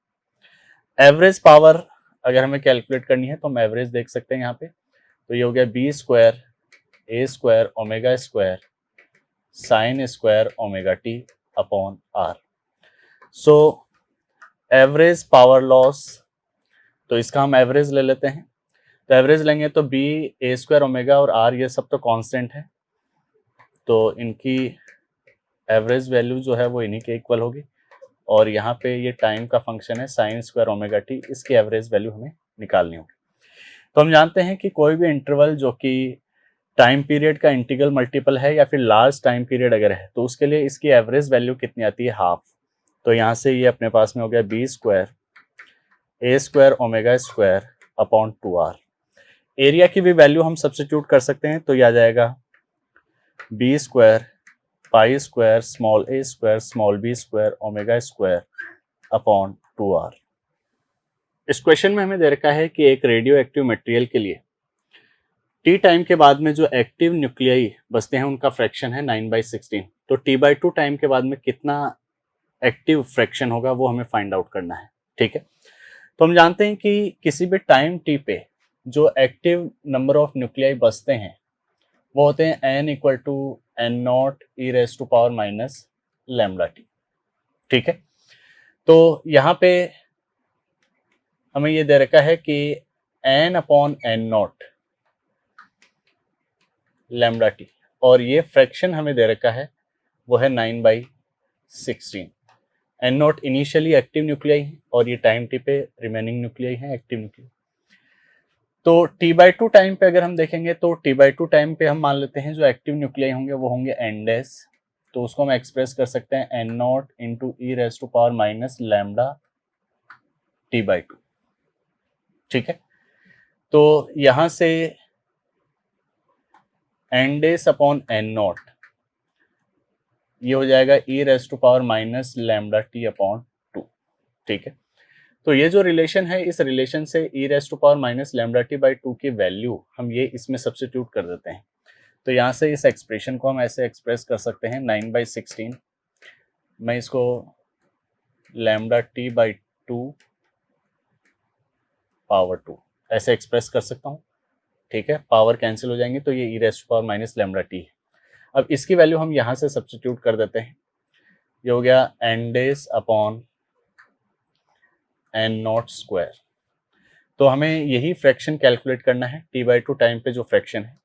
एवरेज पावर अगर हमें कैलकुलेट करनी है तो हम एवरेज देख सकते हैं यहाँ पे, तो ये हो गया B square A square omega square sine square omega T upon R. So average power loss, तो इसका हम एवरेज ले लेते हैं। तो एवरेज लेंगे तो बी ए स्क्वायर ओमेगा और आर ये सब तो कांस्टेंट है, तो इनकी एवरेज वैल्यू जो है वो इन्हीं के इक्वल होगी। और यहाँ पे ये टाइम का फंक्शन है साइन स्क्वायर ओमेगा टी, इसकी एवरेज वैल्यू हमें निकालनी होगी। तो हम जानते हैं कि कोई भी इंटरवल जो कि टाइम पीरियड का इंटीग्रल मल्टीपल है या फिर लार्ज टाइम पीरियड अगर है तो उसके लिए इसकी एवरेज वैल्यू कितनी आती है, हाफ। तो यहाँ से ये अपने पास में हो गया B square A square omega square upon 2r। Area की भी वैल्यू हम सब्स्टिट्यूट कर सकते हैं, तो ये आ जाएगा B square pi square small A square small B square omega square upon 2r। इस क्वेश्चन में हमें दे रखा है कि एक रेडियो एक्टिव मटेरियल के लिए टी टाइम के बाद में जो एक्टिव न्यूक्लियाई बचते हैं उनका फ्रैक्शन है 9/16। तो t/2 टाइम के बाद में कितना एक्टिव फ्रैक्शन होगा वो हमें फाइंड आउट करना है। ठीक है, तो हम जानते हैं कि किसी भी टाइम टी पे जो एक्टिव नंबर ऑफ न्यूक्लियाई बचते हैं वो होते हैं n equal to n naught E raise to power minus lambda T. ठीक है, तो यहाँ पे हमें ये दे रखा है कि n upon n not lambda T, और ये फ्रैक्शन हमें दे रखा है वो है 9/16। N naught initially active nuclei है और ये टाइम टी पे रिमेनिंग न्यूक्लियाई है एक्टिव न्यूक्लियाई। तो t/2 टाइम पे अगर हम देखेंगे तो t/2 टाइम पे हम मान लेते हैं जो एक्टिव न्यूक्लियाई होंगे वो होंगे n डैश, तो उसको हम एक्सप्रेस कर सकते हैं n naught into E raise to power minus lambda t/2। ठीक है, तो यहां से n dash upon n naught ये हो जाएगा E raise to power minus lambda T upon 2। ठीक है, तो ये जो रिलेशन है इस रिलेशन से E raise to power minus lambda T by 2 की वैल्यू हम ये इसमें सब्स्टिट्यूट कर देते हैं। तो यहाँ से इस एक्सप्रेशन को हम ऐसे एक्सप्रेस कर सकते हैं 9/16, मैं इसको लैम्डा टी बाई 2 पावर 2 ऐसे एक्सप्रेस कर सकता हूँ। ठीक है, पावर कैंसिल हो जाएंगे तो ये E raise to power minus lambda T है। अब इसकी वैल्यू हम यहाँ से सब्स्टिट्यूट कर देते हैं, ये हो गया N days upon N naught square. तो हमें यही फ्रैक्शन कैलकुलेट करना है t/2 टाइम पे जो फ्रैक्शन है।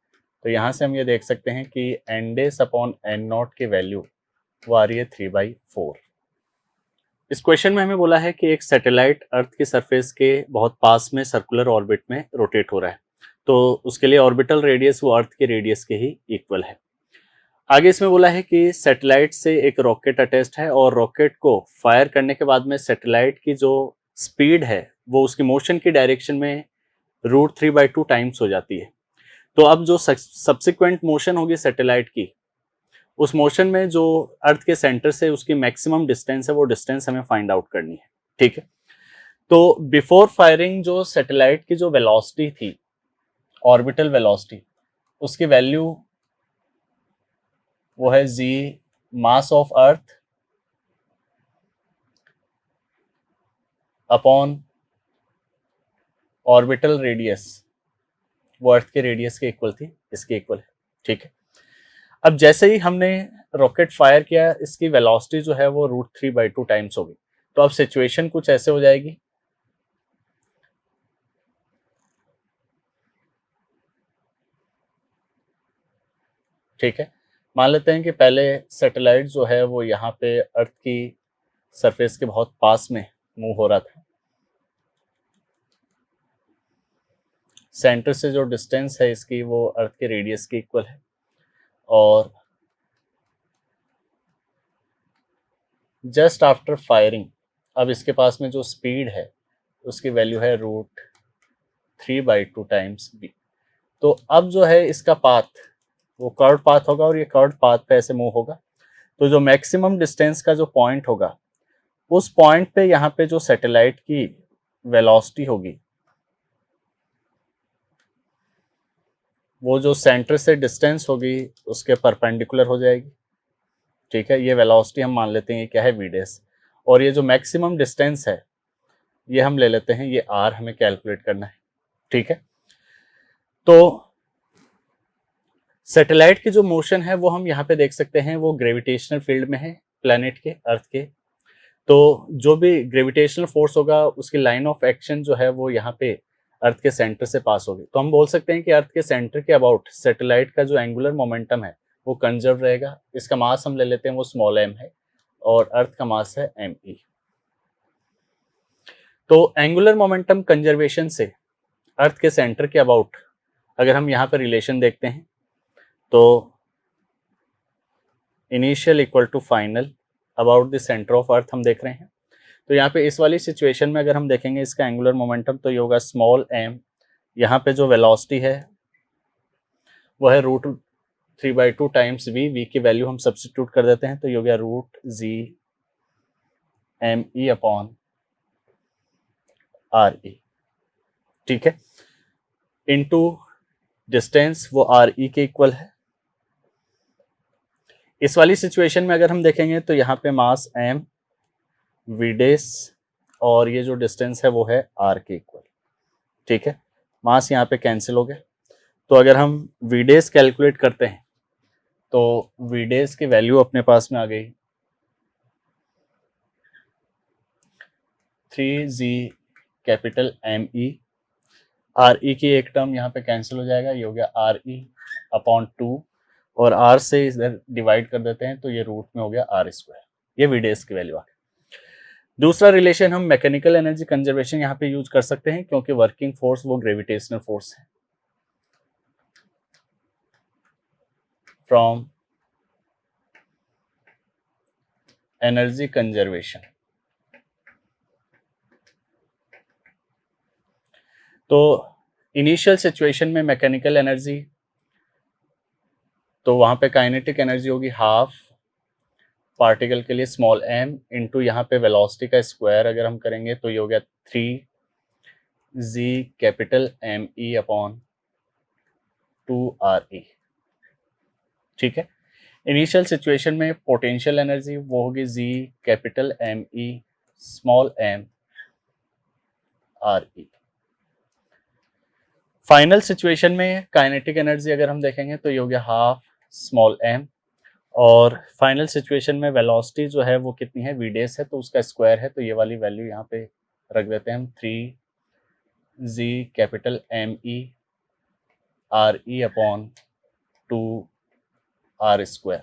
तो यहाँ से हम ये देख सकते हैं कि N days upon N naught की वैल्यू वो आ रही है 3/4। इस क्वेश्चन में हमें बोला है कि एक सैटेलाइट अर्थ की सरफेस के बहुत पास में सर्कुलर ऑर्बिट में रोटेट हो रहा है, तो उसके लिए ऑर्बिटल रेडियस वो अर्थ के रेडियस के ही इक्वल है। आगे इसमें बोला है कि सैटेलाइट से एक रॉकेट अटैच्ड है और रॉकेट को फायर करने के बाद में सैटेलाइट की जो स्पीड है वो उसकी मोशन की डायरेक्शन में √3/2 टाइम्स हो जाती है। तो अब जो सब्सिक्वेंट मोशन होगी सैटेलाइट की, उस मोशन में जो अर्थ के सेंटर से उसकी मैक्सिमम डिस्टेंस है वो डिस्टेंस हमें फाइंड आउट करनी है। ठीक है, तो बिफोर फायरिंग जो सैटेलाइट की जो वेलोसिटी थी, ऑर्बिटल वेलोसिटी, उसकी वैल्यू वो है G mass of earth upon orbital radius, वो अर्थ के रेडियस के इक्वल थी, इसके इक्वल है। ठीक है, अब जैसे ही हमने रॉकेट फायर किया, इसकी वेलोसिटी जो है वो √3/2 टाइम्स होगी। तो अब सिचुएशन कुछ ऐसे हो जाएगी, ठीक है। मान लेते हैं कि पहले सैटेलाइट जो है वो यहाँ पे अर्थ की सरफेस के बहुत पास में मूव हो रहा था। सेंटर से जो डिस्टेंस है इसकी वो अर्थ के रेडियस के इक्वल है, और जस्ट आफ्टर फायरिंग अब इसके पास में जो स्पीड है उसकी वैल्यू है √3/2 टाइम्स v। तो अब जो है इसका पाथ वो कर्व पाथ होगा, और ये कर्व पाथ पे ऐसे मूव होगा। तो जो मैक्सिमम डिस्टेंस का जो पॉइंट होगा, उस पॉइंट पे यहाँ पे जो सैटेलाइट की वेलोसिटी होगी वो जो सेंटर से डिस्टेंस होगी उसके परपेंडिकुलर हो जाएगी। ठीक है, ये वेलोसिटी हम मान लेते हैं ये क्या है, वी डेस, और ये जो मैक्सिमम डिस्टेंस है ये हम ले लेते हैं, ये आर हमें कैलकुलेट करना है। ठीक है, तो सैटेलाइट की जो मोशन है वो हम यहाँ पे देख सकते हैं, वो ग्रेविटेशनल फील्ड में है प्लैनेट के, अर्थ के। तो जो भी ग्रेविटेशनल फोर्स होगा उसकी लाइन ऑफ एक्शन जो है वो यहाँ पे अर्थ के सेंटर से पास होगी। तो हम बोल सकते हैं कि अर्थ के सेंटर के अबाउट सैटेलाइट का जो एंगुलर मोमेंटम है वो कंजर्व रहेगा। इसका मास हम ले लेते हैं, वो स्मॉल m है, और अर्थ का मास है me। तो एंगुलर मोमेंटम कंजर्वेशन से अर्थ के सेंटर के अबाउट अगर हम यहाँ पर रिलेशन देखते हैं तो initial equal to final about the centre of earth हम देख रहे हैं। तो यहाँ पे इस वाली सिचुएशन में अगर हम देखेंगे इसका एंगुलर मोमेंटम तो ये होगा स्मॉल m, यहाँ पे जो वेलोसिटी है वो है √3/2 टाइम्स v की वैल्यू हम सब्स्टिट्यूट कर देते हैं, तो ये हो गया √g_me अपॉन re। ठीक है, इनटू डिस्टेंस वो re के इक्वल है। इस वाली सिचुएशन में अगर हम देखेंगे तो यहाँ पे मास m, वीडेस, और ये जो डिस्टेंस है वो है r के इक्वल। ठीक है, मास यहाँ पे कैंसिल हो गया। तो अगर हम वीडेस कैलकुलेट करते हैं तो वीडेस की वैल्यू अपने पास में आ गई 3g_me। re की एक टर्म यहाँ पे कैंसिल हो जाएगा, ये हो गया re/2, और r से इधर डिवाइड कर देते हैं तो ये रूट में हो गया r²। ये वीडेस की वैल्यू आ गई। दूसरा रिलेशन हम मैकेनिकल एनर्जी कंजर्वेशन यहाँ पे यूज कर सकते हैं, क्योंकि वर्किंग फोर्स वो ग्रेविटेशनल फोर्स है। फ्रॉम एनर्जी कंजर्वेशन, तो इनिशियल सिचुएशन में मैकेनिकल एनर्जी, तो वहां पे काइनेटिक एनर्जी होगी हाफ पार्टिकल के लिए स्मॉल m इंटू यहाँ पे वेलोसिटी का स्क्वायर अगर हम करेंगे तो ये हो गया 3g_me अपॉन 2re। ठीक है, इनिशियल सिचुएशन में पोटेंशियल एनर्जी वो होगी g_me small m re। Final situation में काइनेटिक एनर्जी अगर हम देखेंगे तो ये हो गया हाफ स्मॉल m, और फाइनल सिचुएशन में वेलोसिटी जो है वो कितनी है, वीडेस है, तो उसका स्क्वायर है, तो ये वाली वैल्यू यहाँ पे रख देते हैं हम 3g_me re अपॉन 2r²।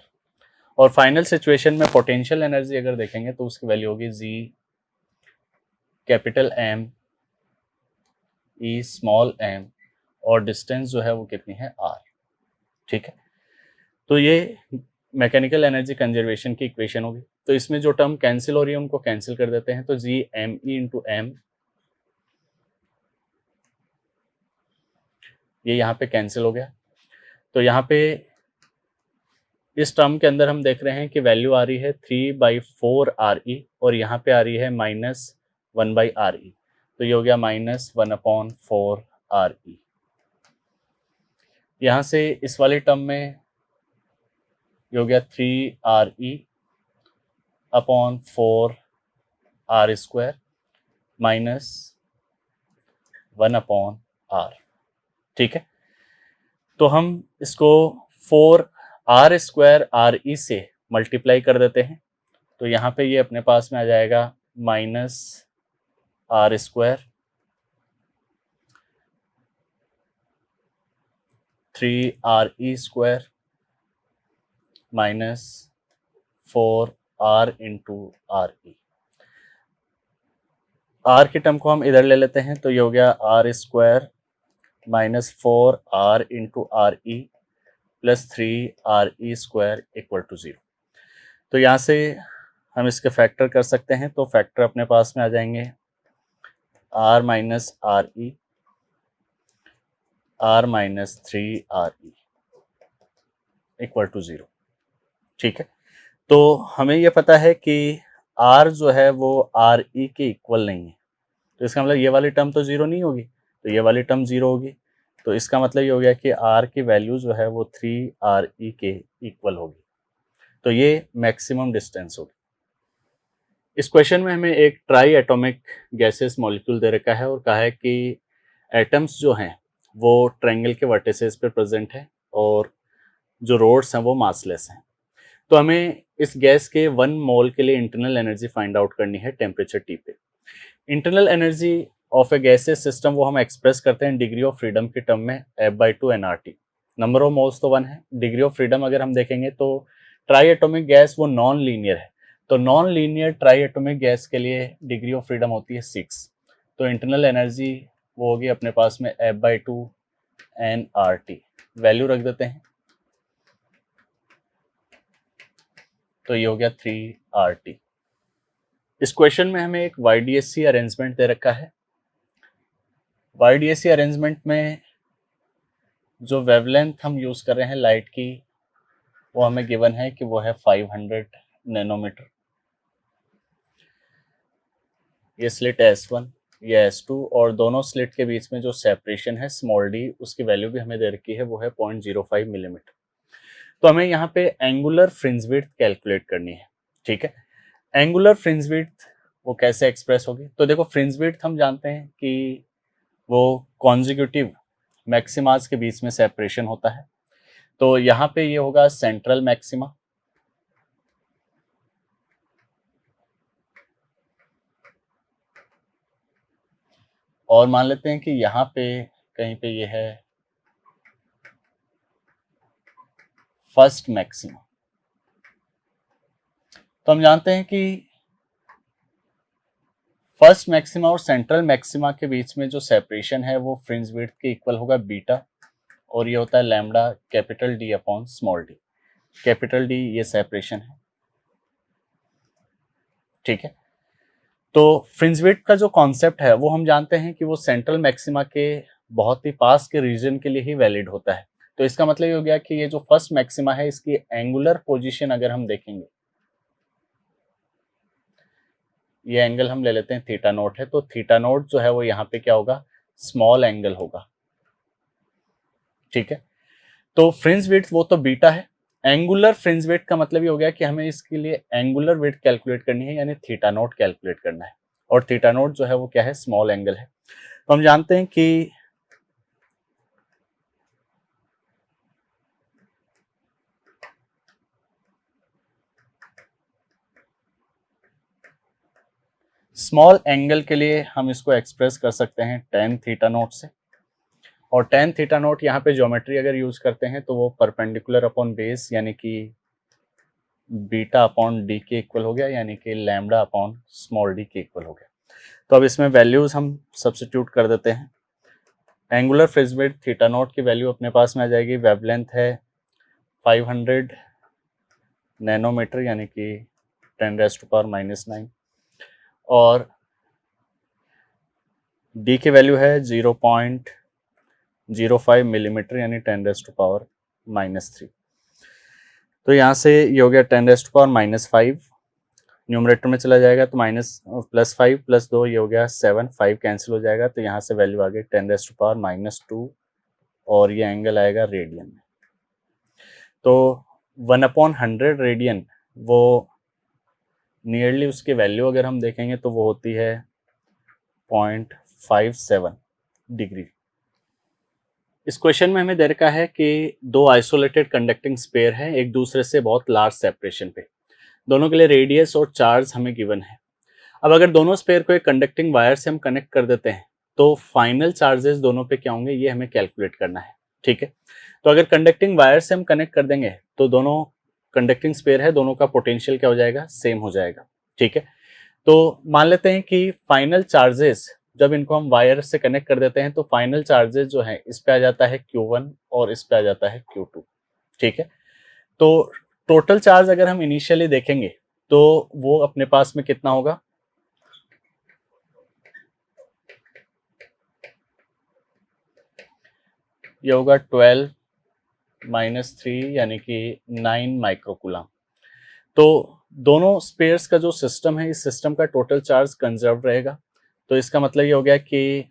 और फाइनल सिचुएशन में पोटेंशियल एनर्जी अगर देखेंगे तो उसकी वैल्यू होगी g_me स्मॉल m, और डिस्टेंस जो है वो कितनी है, r। ठीक है, तो ये मैकेनिकल एनर्जी कंजर्वेशन की इक्वेशन होगी। तो इसमें जो टर्म कैंसिल हो रही है उनको कैंसिल कर देते हैं, तो g_me इंटू m ये यहाँ पे कैंसिल हो गया। तो यहाँ पे इस टर्म के अंदर हम देख रहे हैं कि वैल्यू आ रही है 3/4 re, और यहाँ पे आ रही है -1/re। तो ये हो गया -1/4RE। यहाँ से इस वाले टर्म में ये हो गया 3RE/4R² -1/R। ठीक है, तो हम इसको 4R² RE से मल्टीप्लाई कर देते हैं। तो यहाँ पे ये अपने पास में आ जाएगा -R² 3RE² -4R/RE। R के टर्म को हम इधर ले लेते हैं, तो ये हो गया R² -4R/RE प्लस 3RE² = 0। तो यहाँ से हम इसके फैक्टर कर सकते हैं, तो फैक्टर अपने पास में आ जाएंगे R - RE R - 3RE = 0। ठीक है, तो हमें यह पता है कि R जो है वो RE के इक्वल नहीं है, तो इसका मतलब ये वाली टर्म तो 0 नहीं होगी, तो ये वाली टर्म 0 होगी। तो इसका मतलब ये हो गया कि R की वैल्यू जो है वो 3RE के इक्वल होगी। तो ये मैक्सिमम डिस्टेंस होगी। इस क्वेश्चन में हमें एक ट्राई एटॉमिक गैसेस मॉलिक्यूल दे रखा है और कहा है कि एटम्स जो हैं वो ट्रायंगल के वर्टिसेस पे प्रेजेंट है और जो रोड्स हैं वो मासलेस हैं। तो हमें इस गैस के 1 मोल के लिए इंटरनल एनर्जी फाइंड आउट करनी है टेम्परेचर T पे। Internal energy of A gases system वो हम एक्सप्रेस करते हैं डिग्री ऑफ फ्रीडम के टर्म में F/2 nRT। Number of moles तो 1 है, डिग्री ऑफ फ्रीडम अगर हम देखेंगे तो ट्राई एटॉमिक गैस वो नॉन लीनियर है, तो non linear try atomic gas के लिए डिग्री ऑफ फ्रीडम होती है 6। तो इंटरनल एनर्जी वो होगी अपने पास में F/2 nRT। वैल्यू रख देते हैं, तो ये हो गया 3RT। इस क्वेश्चन में हमें एक YDSC अरेंजमेंट दे रखा है। YDSC अरेंजमेंट में जो वेवलेंथ हम यूज कर रहे हैं लाइट की वो हमें गिवन है कि वो है 500 नैनोमीटर। ये स्लिट S1, ये S2 और दोनों स्लिट के बीच में जो सेपरेशन है स्मॉल d, उसकी वैल्यू भी हमें दे रखी है, वो है 0.05 मिलीमीटर। तो हमें यहाँ पे एंगुलर फ्रिंज विड्थ कैलकुलेट करनी है। ठीक है, एंगुलर फ्रिंज विड्थ वो कैसे एक्सप्रेस होगी? तो देखो, फ्रिंज विड्थ हम जानते हैं कि वो कॉन्जिक्यूटिव मैक्सिमास के बीच में सेपरेशन होता है। तो यहाँ पे ये होगा सेंट्रल मैक्सिमा, और मान लेते हैं कि यहाँ पे कहीं पे ये है फर्स्ट मैक्सिमा। तो हम जानते हैं कि फर्स्ट मैक्सिमा और सेंट्रल मैक्सिमा के बीच में जो सेपरेशन है वो फ्रिंज विड्थ के इक्वल होगा बीटा, और ये होता है lambda capital D upon small d। Capital D ये सेपरेशन है। ठीक है, तो फ्रिंज विड्थ का जो कॉन्सेप्ट है वो हम जानते हैं कि वो सेंट्रल मैक्सिमा के बहुत ही पास के रीजन के लिए ही वैलिड होता है। तो इसका मतलब ये हो गया कि ये जो फर्स्ट मैक्सिमा है इसकी एंगुलर पोजीशन अगर हम देखेंगे, ये एंगल हम ले लेते हैं θ0 है, तो θ0 जो है वो यहाँ पे क्या होगा, स्मॉल एंगल होगा। ठीक है, तो फ्रिंज विड्थ वो तो बीटा है। एंगुलर फ्रिंज विड्थ का मतलब ये हो गया कि हमें इसके लिए एंगुलर विड्थ कैलकुलेट करनी है, यानी θ0 कैलकुलेट करना है, और θ0 जो है वो क्या है, स्मॉल एंगल है। तो हम जानते हैं कि स्मॉल एंगल के लिए हम इसको एक्सप्रेस कर सकते हैं tan θ0 से, और tan θ0 यहाँ पे ज्योमेट्री अगर यूज करते हैं तो वो परपेंडिकुलर अपॉन बेस यानी कि बीटा अपॉन d के इक्वल हो गया, यानी कि लैम्डा अपॉन स्मॉल d के इक्वल हो गया। तो अब इसमें वैल्यूज हम सब्स्टिट्यूट कर देते हैं। एंगुलर फ्रिंज विड्थ θ0 की वैल्यू अपने पास में आ जाएगी, वेवलेंथ है 500 नैनोमीटर यानी कि 10⁻⁻⁹, और d की वैल्यू है 0.05 मिलीमीटर यानी 10⁻⁻3। तो यहाँ से ये हो गया 10⁻⁻5 न्यूमरेटर में चला जाएगा तो +5 + 2 ये हो गया 7, 5 कैंसिल हो जाएगा, तो यहाँ से वैल्यू आ गई 10⁻⁻², और ये एंगल आएगा रेडियन में। तो 1/100 रेडियन वो नियरली उसकी वैल्यू अगर हम देखेंगे तो वो होती है 0.57 डिग्री। इस क्वेश्चन में हमें दे रखा है कि दो आइसोलेटेड कंडक्टिंग स्पेयर है एक दूसरे से बहुत लार्ज सेपरेशन पे, दोनों के लिए रेडियस और चार्ज हमें गिवन है। अब अगर दोनों स्पेयर को एक कंडक्टिंग वायर से हम कनेक्ट कर देते हैं तो फाइनल चार्जेस दोनों पे क्या होंगे ये हमें कैलकुलेट करना है। ठीक है, तो अगर कंडक्टिंग वायर से हम कनेक्ट कर देंगे तो दोनों कंडक्टिंग स्पेयर है, दोनों का पोटेंशियल क्या हो जाएगा, सेम हो जाएगा। ठीक है, तो मान लेते हैं कि फाइनल चार्जेस जब इनको हम वायर से कनेक्ट कर देते हैं तो फाइनल चार्जेस जो है इस पे आ जाता है Q1 और इस पे आ जाता है Q2। ठीक है, तो टोटल चार्ज अगर हम इनिशियली देखेंगे तो वो अपने पास में कितना होगा, ये होगा 12 - 3 यानी कि 9 माइक्रोकूलम। तो दोनों स्पेयर्स का जो सिस्टम है इस सिस्टम का टोटल चार्ज कंजर्व रहेगा। तो इसका मतलब ये हो गया कि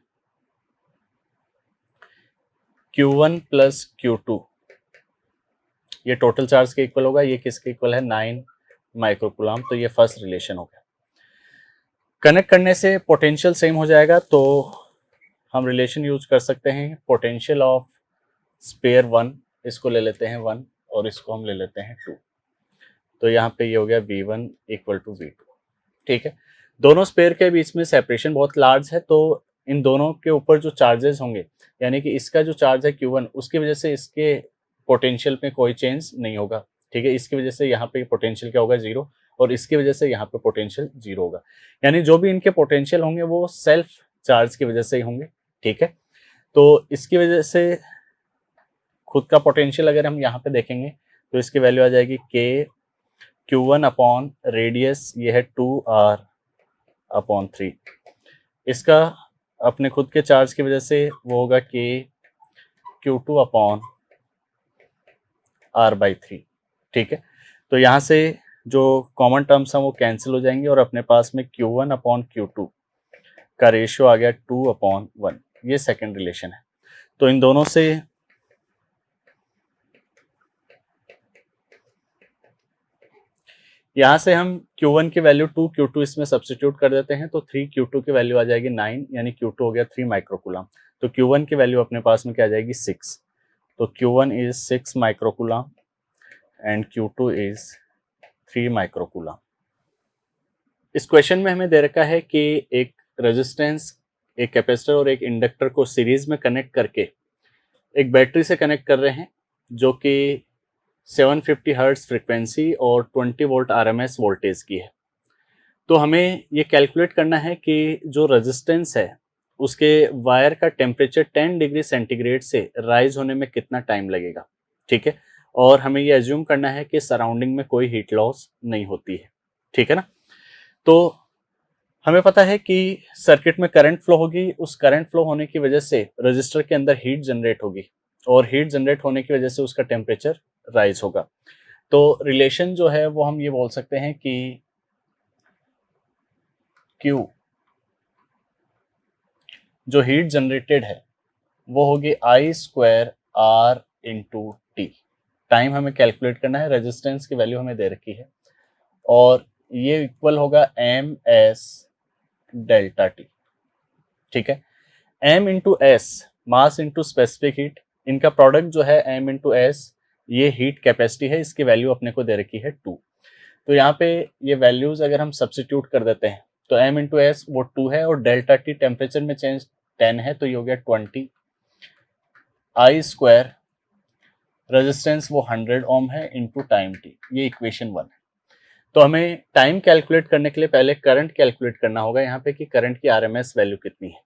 Q1 + Q2 ये टोटल चार्ज के इक्वल होगा। ये किसके इक्वल है, 9 माइक्रोकूलम। तो ये फर्स्ट रिलेशन हो गया। कनेक्ट करने से पोटेंशियल सेम हो जाएगा, तो हम रिलेशन यूज कर सकते हैं पोटेंशियल ऑफ स्पेयर 1, इसको ले लेते हैं 1 और इसको हम ले लेते हैं 2। तो यहाँ पे ये हो गया V1 = V2। ठीक है, दोनों स्पेयर के बीच में सेपरेशन बहुत लार्ज है, तो इन दोनों के ऊपर जो चार्जेस होंगे यानी कि इसका जो चार्ज है Q1 उसकी वजह से इसके पोटेंशियल में कोई चेंज नहीं होगा। ठीक है, इसकी वजह से यहाँ पे पोटेंशियल क्या होगा, 0, और इसकी वजह से यहाँ पे पोटेंशियल 0 होगा। यानी जो भी इनके पोटेंशियल होंगे वो सेल्फ चार्ज की वजह से ही होंगे। ठीक है, तो इसकी वजह से खुद का पोटेंशियल अगर हम यहाँ पे देखेंगे तो इसकी वैल्यू आ जाएगी K Q1 अपॉन रेडियस, ये है 2R/3। इसका अपने खुद के चार्ज की वजह से वो होगा K Q2 अपॉन R/3। ठीक है, तो यहाँ से जो कॉमन टर्म्स हैं वो कैंसिल हो जाएंगे और अपने पास में Q1 अपॉन Q2 का रेशियो आ गया 2/1। ये सेकेंड रिलेशन है। तो इन दोनों से यहाँ से हम Q1 की वैल्यू 2 Q2 इसमें सब्स्टिट्यूट कर देते हैं, तो 3 Q2 की वैल्यू आ जाएगी 9, यानी Q2 हो गया 3 माइक्रोकूलम। तो Q1 की वैल्यू अपने पास में क्या आ जाएगी, 6। तो Q1 is 6 microcoulomb and Q2 is 3 microcoulomb. इस क्वेश्चन में हमें दे रखा है कि एक रेजिस्टेंस, एक कैपेसिटर और एक इंडक्टर को सीरीज में कनेक्ट करके एक बैटरी से कनेक्ट कर रहे हैं जो कि 750 हर्ट्ज फ्रीक्वेंसी और 20 वोल्ट RMS वोल्टेज की है। तो हमें ये कैलकुलेट करना है कि जो रेजिस्टेंस है उसके वायर का टेम्परेचर 10 डिग्री सेंटीग्रेड से राइज होने में कितना टाइम लगेगा। ठीक है, और हमें ये एज्यूम करना है कि सराउंडिंग में कोई हीट लॉस नहीं होती है। ठीक है ना, तो हमें पता है कि सर्किट में करंट फ्लो होगी, उस करंट फ्लो होने की वजह से रजिस्टर के अंदर हीट जनरेट होगी और हीट जनरेट होने की वजह से उसका टेम्परेचर राइज होगा। तो रिलेशन जो है वो हम ये बोल सकते हैं कि Q जो हीट जनरेटेड है वो होगी I²R/T। टाइम हमें कैलकुलेट करना है, रेजिस्टेंस की वैल्यू हमें दे रखी है और ये इक्वल होगा MS डेल्टा T। ठीक है, M into S mass into specific heat, इनका प्रोडक्ट जो है M इंटू एस ये हीट कैपेसिटी है, इसकी वैल्यू अपने को दे रखी है 2। तो यहाँ पे ये वैल्यूज अगर हम सब्स्टिट्यूट कर देते हैं तो M इंटू एस वो 2 है और डेल्टा T टेम्परेचर में चेंज 10 है, तो ये हो गया 20। I² रेजिस्टेंस वो 100 ओम है इंटू टाइम T, ये इक्वेशन 1 है। तो हमें टाइम कैलकुलेट करने के लिए पहले करंट कैलकुलेट करना होगा यहाँ पे कि करंट की RMS वैल्यू कितनी है,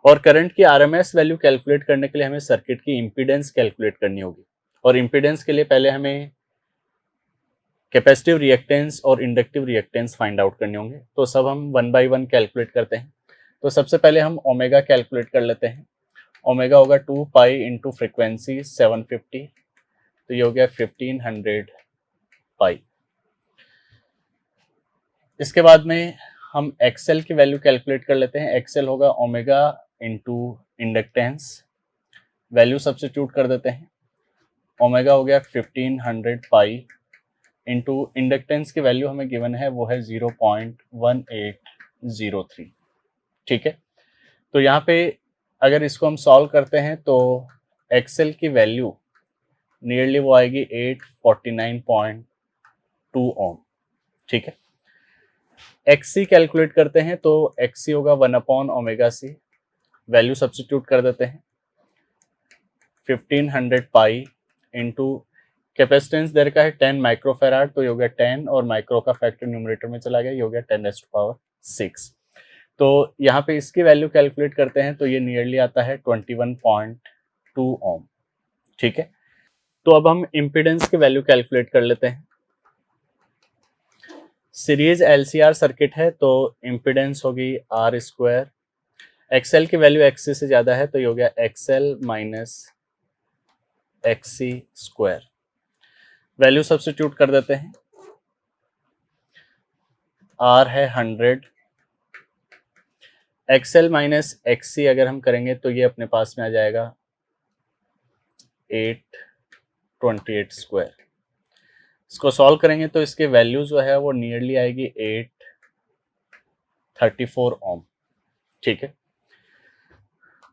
और करंट की RMS वैल्यू कैलकुलेट करने के लिए हमें सर्किट की इम्पीडेंस कैलकुलेट करनी होगी। और इम्पीडेंस के लिए पहले हमें कैपेसिटिव रिएक्टेंस और इंडक्टिव रिएक्टेंस फाइंड आउट करने होंगे। तो सब हम 1 बाय 1 कैलकुलेट करते हैं। तो सबसे पहले हम ओमेगा कैलकुलेट कर लेते हैं। ओमेगा होगा 2 पाई इंटू फ्रिक्वेंसी 750, तो ये हो गया 1500 पाई। इसके बाद में हम एक्सएल की वैल्यू कैलकुलेट कर लेते हैं। एक्सएल होगा omega into inductance, value substitute कर देते हैं। ओमेगा हो गया 1500 पाई इंटू इंडक्टेंस की वैल्यू हमें गिवन है वो है 0.1803। ठीक है, तो यहाँ पे अगर इसको हम सॉल्व करते हैं तो एक्सएल की वैल्यू नियरली वो आएगी 849.2 ओम। ठीक है, एक्सी कैलकुलेट करते हैं तो एक्सी होगा 1/ओमेगा सी, वैल्यू सब्स्टिट्यूट कर देते हैं 1500 पाई इंटू कैपेसिटेंस देर का है 10 माइक्रोफेराड, तो ये हो गया 10 और माइक्रो का फैक्टर न्यूमरेटर में चला गया, ये हो गया 10⁻6। तो यहाँ पे इसकी वैल्यू कैलकुलेट करते हैं तो ये नियरली आता है 21.2 ओम। ठीक है, तो अब हम इम्पीडेंस की वैल्यू कैलकुलेट कर लेते हैं। सीरीज एलसीआर सर्किट है तो इम्पीडेंस होगी आर स्क्वायर, एक्सएल की वैल्यू एक्सी से ज्यादा है तो ये हो गया XL minus XC square, value substitute कर देते हैं। आर है 100, एक्सएल माइनस एक्सी अगर हम करेंगे तो ये अपने पास में आ जाएगा 828 स्क्वायर। इसको सॉल्व करेंगे तो इसके वैल्यू जो है वो नियरली आएगी 834 ओम। ठीक है,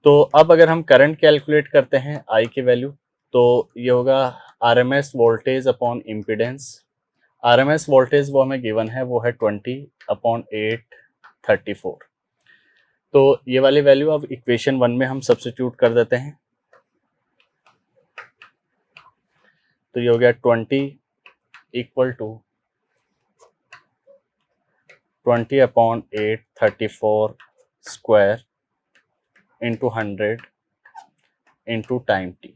तो अब अगर हम करंट कैलकुलेट करते हैं आई की वैल्यू तो ये होगा RMS voltage upon impedance. RMS voltage वो हमें गिवन है वो है 20/834। तो ये वाली वैल्यू अब इक्वेशन 1 में हम सब्स्टिट्यूट कर देते हैं तो ये हो गया 20 equal to 20/834 square into 100 into time T.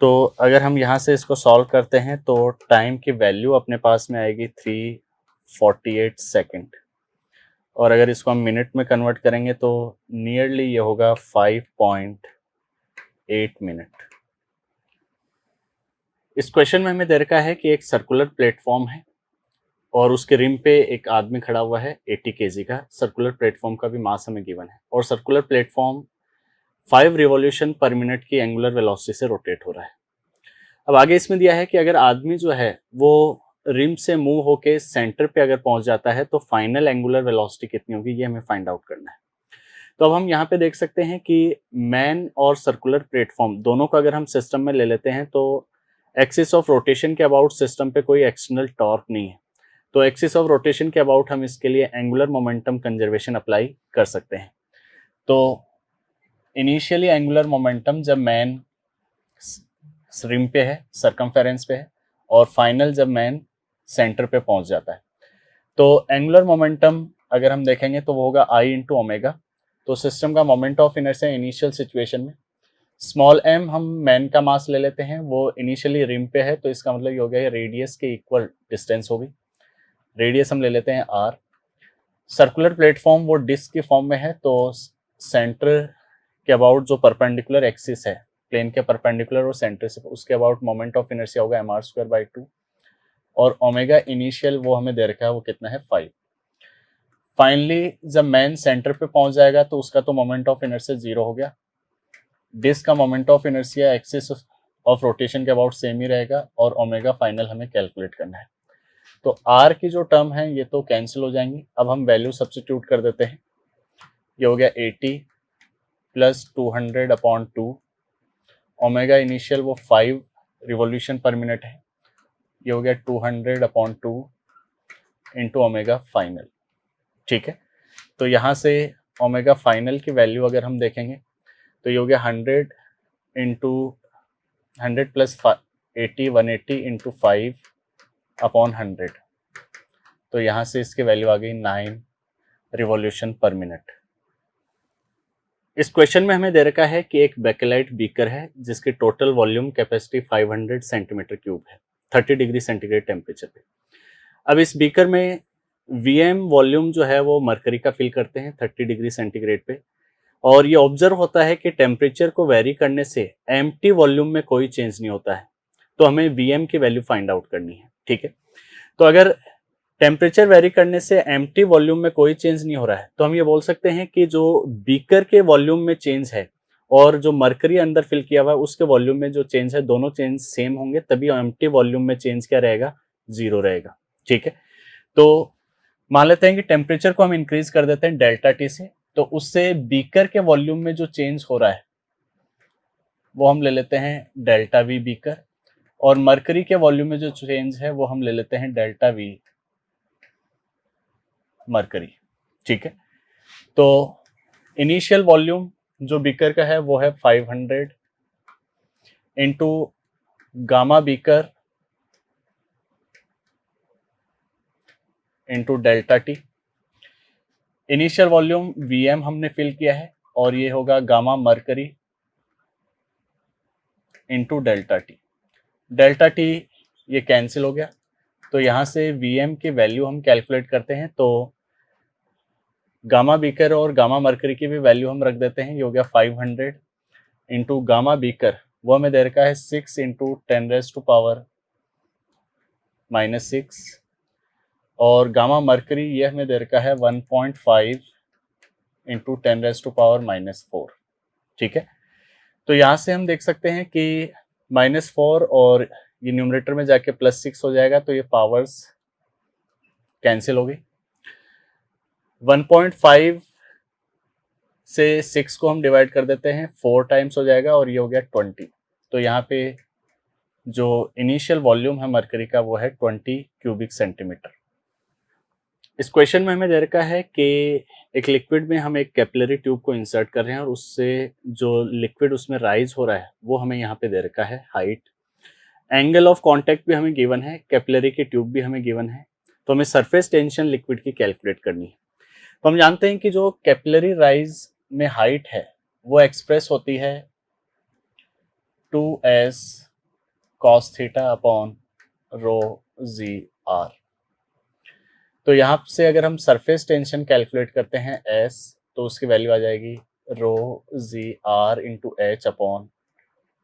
तो अगर हम यहाँ से इसको सॉल्व करते हैं तो टाइम की वैल्यू अपने पास में आएगी 348 सेकेंड, और अगर इसको हम मिनट में कन्वर्ट करेंगे तो नियरली ये होगा 5.8 मिनट। इस क्वेश्चन में हमें दे रखा है कि एक सर्कुलर प्लेटफॉर्म है और उसके रिम पे एक आदमी खड़ा हुआ है 80 केजी का। सर्कुलर प्लेटफॉर्म का भी मास हमें गिवन है और सर्कुलर प्लेटफॉर्म 5 रिवॉल्यूशन पर मिनट की एंगुलर वेलोसिटी से रोटेट हो रहा है। अब आगे इसमें दिया है कि अगर आदमी जो है वो रिम से मूव होके सेंटर पे अगर पहुंच जाता है तो फाइनल एंगुलर वेलोसिटी कितनी होगी, ये हमें फाइंड आउट करना है। तो अब हम यहाँ पे देख सकते हैं कि मैन और सर्कुलर प्लेटफॉर्म दोनों को अगर हम सिस्टम में ले लेते हैं तो एक्सिस ऑफ रोटेशन के अबाउट सिस्टम पे कोई एक्सटर्नल टॉर्क नहीं है, तो एक्सिस ऑफ रोटेशन के अबाउट हम इसके लिए एंगुलर मोमेंटम कंजर्वेशन अप्लाई कर सकते हैं। तो इनिशियली एंगुलर मोमेंटम जब मैन रिम पे है, सरकमफेरेंस पे है, और फाइनल जब मैन सेंटर पे पहुंच जाता है, तो एंगुलर मोमेंटम अगर हम देखेंगे तो वो होगा आई इंटू ओमेगा। तो सिस्टम का moment of inertia initial situation में स्मॉल एम हम मैन का मास ले लेते हैं, वो इनिशियली रिम पे है तो इसका मतलब ये हो गया रेडियस के इक्वल डिस्टेंस होगी, रेडियस हम ले लेते हैं आर। सर्कुलर प्लेटफॉर्म वो डिस्क के फॉर्म में है तो सेंटर के अबाउट जो परपेंडिकुलर एक्सिस है प्लेन के परपेंडिकुलर और सेंटर से उसके अबाउट मोमेंट ऑफ इनर्शिया होगा mr²/2, और ओमेगा इनिशियल वो हमें दे रखा है वो कितना है 5। फाइनली जब मैन सेंटर पे पहुंच जाएगा तो उसका तो मोमेंट ऑफ इनर्शिया 0 हो गया, डिस्क का moment of inertia axis of rotation के अबाउट सेम ही रहेगा, और ओमेगा फाइनल हमें कैलकुलेट करना है। तो आर की जो टर्म है ये तो कैंसिल हो जाएंगी। अब हम वैल्यू सब्स्टिट्यूट कर देते हैं, ये हो गया 80 प्लस 200/2, ओमेगा इनिशियल वो 5 रिवॉल्यूशन पर मिनट है, ये हो गया 200/2 इंटू ओमेगा फाइनल। ठीक है, तो यहाँ से ओमेगा फाइनल की वैल्यू अगर हम देखेंगे तो ये हो गया 100 इंटू 100 प्लस 80 180 इंटू 5/100, तो यहाँ से इसकी वैल्यू आ गई 9 रिवॉल्यूशन पर मिनट। इस क्वेश्चन में हमें दे रखा है कि एक बेकेलाइट बीकर है जिसकी total volume capacity 500 centimetre cube है 30 डिग्री सेंटीग्रेड टेम्परेचर पे। अब इस बीकर में वीएम वॉल्यूम जो है वो मरकरी का फिल करते हैं 30 डिग्री सेंटीग्रेड पे, और ये ऑब्जर्व होता है कि टेम्परेचर को वेरी करने से एम्प्टी वॉल्यूम में कोई चेंज नहीं होता है, तो हमें वीएम की वैल्यू फाइंड आउट करनी है। ठीक है, तो अगर टेम्परेचर वेरी करने से एम्प्टी वॉल्यूम में कोई चेंज नहीं हो रहा है, तो हम ये बोल सकते हैं कि जो बीकर के वॉल्यूम में चेंज है और जो मरकरी अंदर फिल किया हुआ है उसके वॉल्यूम में जो चेंज है, दोनों चेंज सेम होंगे, तभी एम्प्टी वॉल्यूम में चेंज क्या रहेगा, 0 रहेगा। ठीक है, तो मान लेते हैं कि टेम्परेचर को हम इंक्रीज कर देते हैं डेल्टा टी से, तो उससे बीकर के वॉल्यूम में जो चेंज हो रहा है वो हम ले लेते हैं डेल्टा वी बीकर, और मरकरी के वॉल्यूम में जो चेंज है वो हम ले लेते हैं डेल्टा वी मरकरी। ठीक है, तो इनिशियल वॉल्यूम जो बीकर का है वो है 500 into gamma beaker into delta T. Initial volume VM हमने फिल किया है और ये होगा gamma mercury into delta T. Delta T ये कैंसिल हो गया, तो यहाँ से वीएम की वैल्यू हम कैलकुलेट करते हैं, तो गामा बीकर और गामा मरकरी की भी वैल्यू हम रख देते हैं। ये हो गया 500 इंटू गामा बीकर, वो हमें दे रखा है 6 इंटू 10⁻⁻⁻⁶, और गामा मरकरी ये हमें दे रखा है 1.5 इंटू 10⁻⁻⁴। ठीक है, तो यहाँ से हम देख सकते हैं कि -4 और ये न्यूमरेटर में जाके +6 हो जाएगा, तो ये पावर्स कैंसिल हो गई। 1.5 से 6 को हम डिवाइड कर देते हैं, 4 टाइम्स हो जाएगा और ये हो गया 20। तो यहाँ पे जो इनिशियल वॉल्यूम है मरकरी का वो है 20 क्यूबिक सेंटीमीटर। इस क्वेश्चन में हमें दे रखा है कि एक लिक्विड में हम एक कैपिलरी ट्यूब को इंसर्ट कर रहे हैं और उससे जो लिक्विड उसमें राइज हो रहा है वो हमें यहाँ पे दे रखा है हाइट। एंगल ऑफ कांटेक्ट भी हमें गिवन है, कैपिलरी की ट्यूब भी हमें गिवन है, तो हमें सरफेस टेंशन लिक्विड की कैलकुलेट करनी है। तो हम जानते हैं कि जो कैपिलरी राइज में हाइट है वो एक्सप्रेस होती है 2s cos theta upon rho जी आर। तो यहाँ से अगर हम सरफेस टेंशन कैलकुलेट करते हैं s, तो उसकी वैल्यू आ जाएगी रो जी R into H upon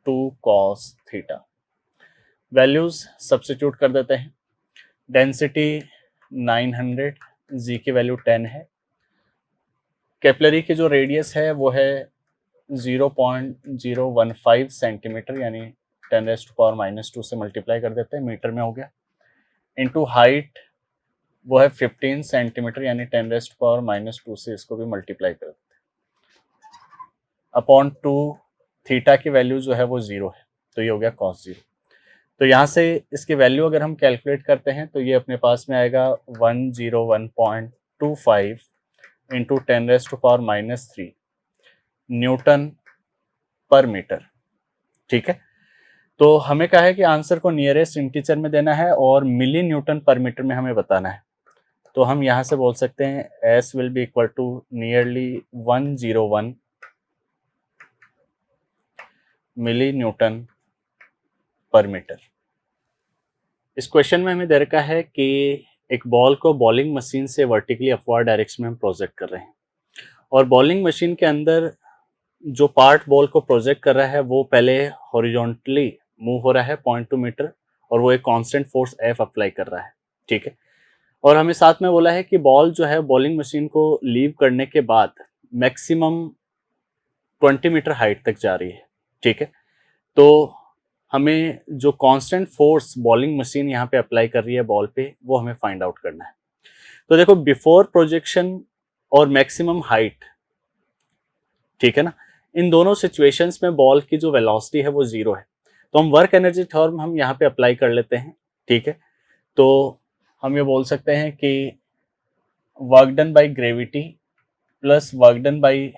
2 cos theta. Values substitute कर देते हैं। डेंसिटी 900, जी की वैल्यू 10 है। कैपिलरी की जो रेडियस है वो है 0.015 सेंटीमीटर, यानी 10⁻⁻² से मल्टीप्लाई कर देते हैं, मीटर में हो गया, इनटू हाइट वो है 15 सेंटीमीटर, यानी 10⁻⁻² से इसको भी मल्टीप्लाई कर देते हैं, अपॉन 2 थीटा की वैल्यू जो है वो 0 है, तो ये हो गया cos 0। तो यहाँ से इसकी वैल्यू अगर हम कैलकुलेट करते हैं तो ये अपने पास में आएगा 101.25 इंटू 10⁻⁻³ न्यूटन पर मीटर। ठीक है, तो हमें कहा है कि आंसर को नियरेस्ट इंटीजर में देना है और मिली न्यूटन पर मीटर में हमें बताना है। तो हम यहाँ से बोल सकते हैं S will be equal to nearly 101 milli newton per metre. इस क्वेश्चन में हमें दे रखा है कि एक बॉल को बॉलिंग मशीन से वर्टिकली अपवर्ड डायरेक्शन में हम प्रोजेक्ट कर रहे हैं, और बॉलिंग मशीन के अंदर जो पार्ट बॉल को प्रोजेक्ट कर रहा है वो पहले हॉरिजॉन्टली मूव हो रहा है 0.2 मीटर, और वो एक कांस्टेंट फोर्स F अप्लाई कर रहा है। ठीक है, और हमें साथ में बोला है कि बॉल जो है बॉलिंग मशीन को लीव करने के बाद मैक्सिमम 20 मीटर हाइट तक जा रही है। ठीक है, तो हमें जो कांस्टेंट फोर्स बॉलिंग मशीन यहाँ पे अप्लाई कर रही है बॉल पे वो हमें फाइंड आउट करना है। तो देखो बिफोर प्रोजेक्शन और मैक्सिमम हाइट, ठीक है ना, इन दोनों सिचुएशंस में बॉल की जो वेलोसिटी है वो 0 है, तो हम वर्क एनर्जी थ्योरम हम यहाँ पे अप्लाई कर लेते हैं। ठीक है, तो हम ये बोल सकते हैं कि work done by gravity plus work done by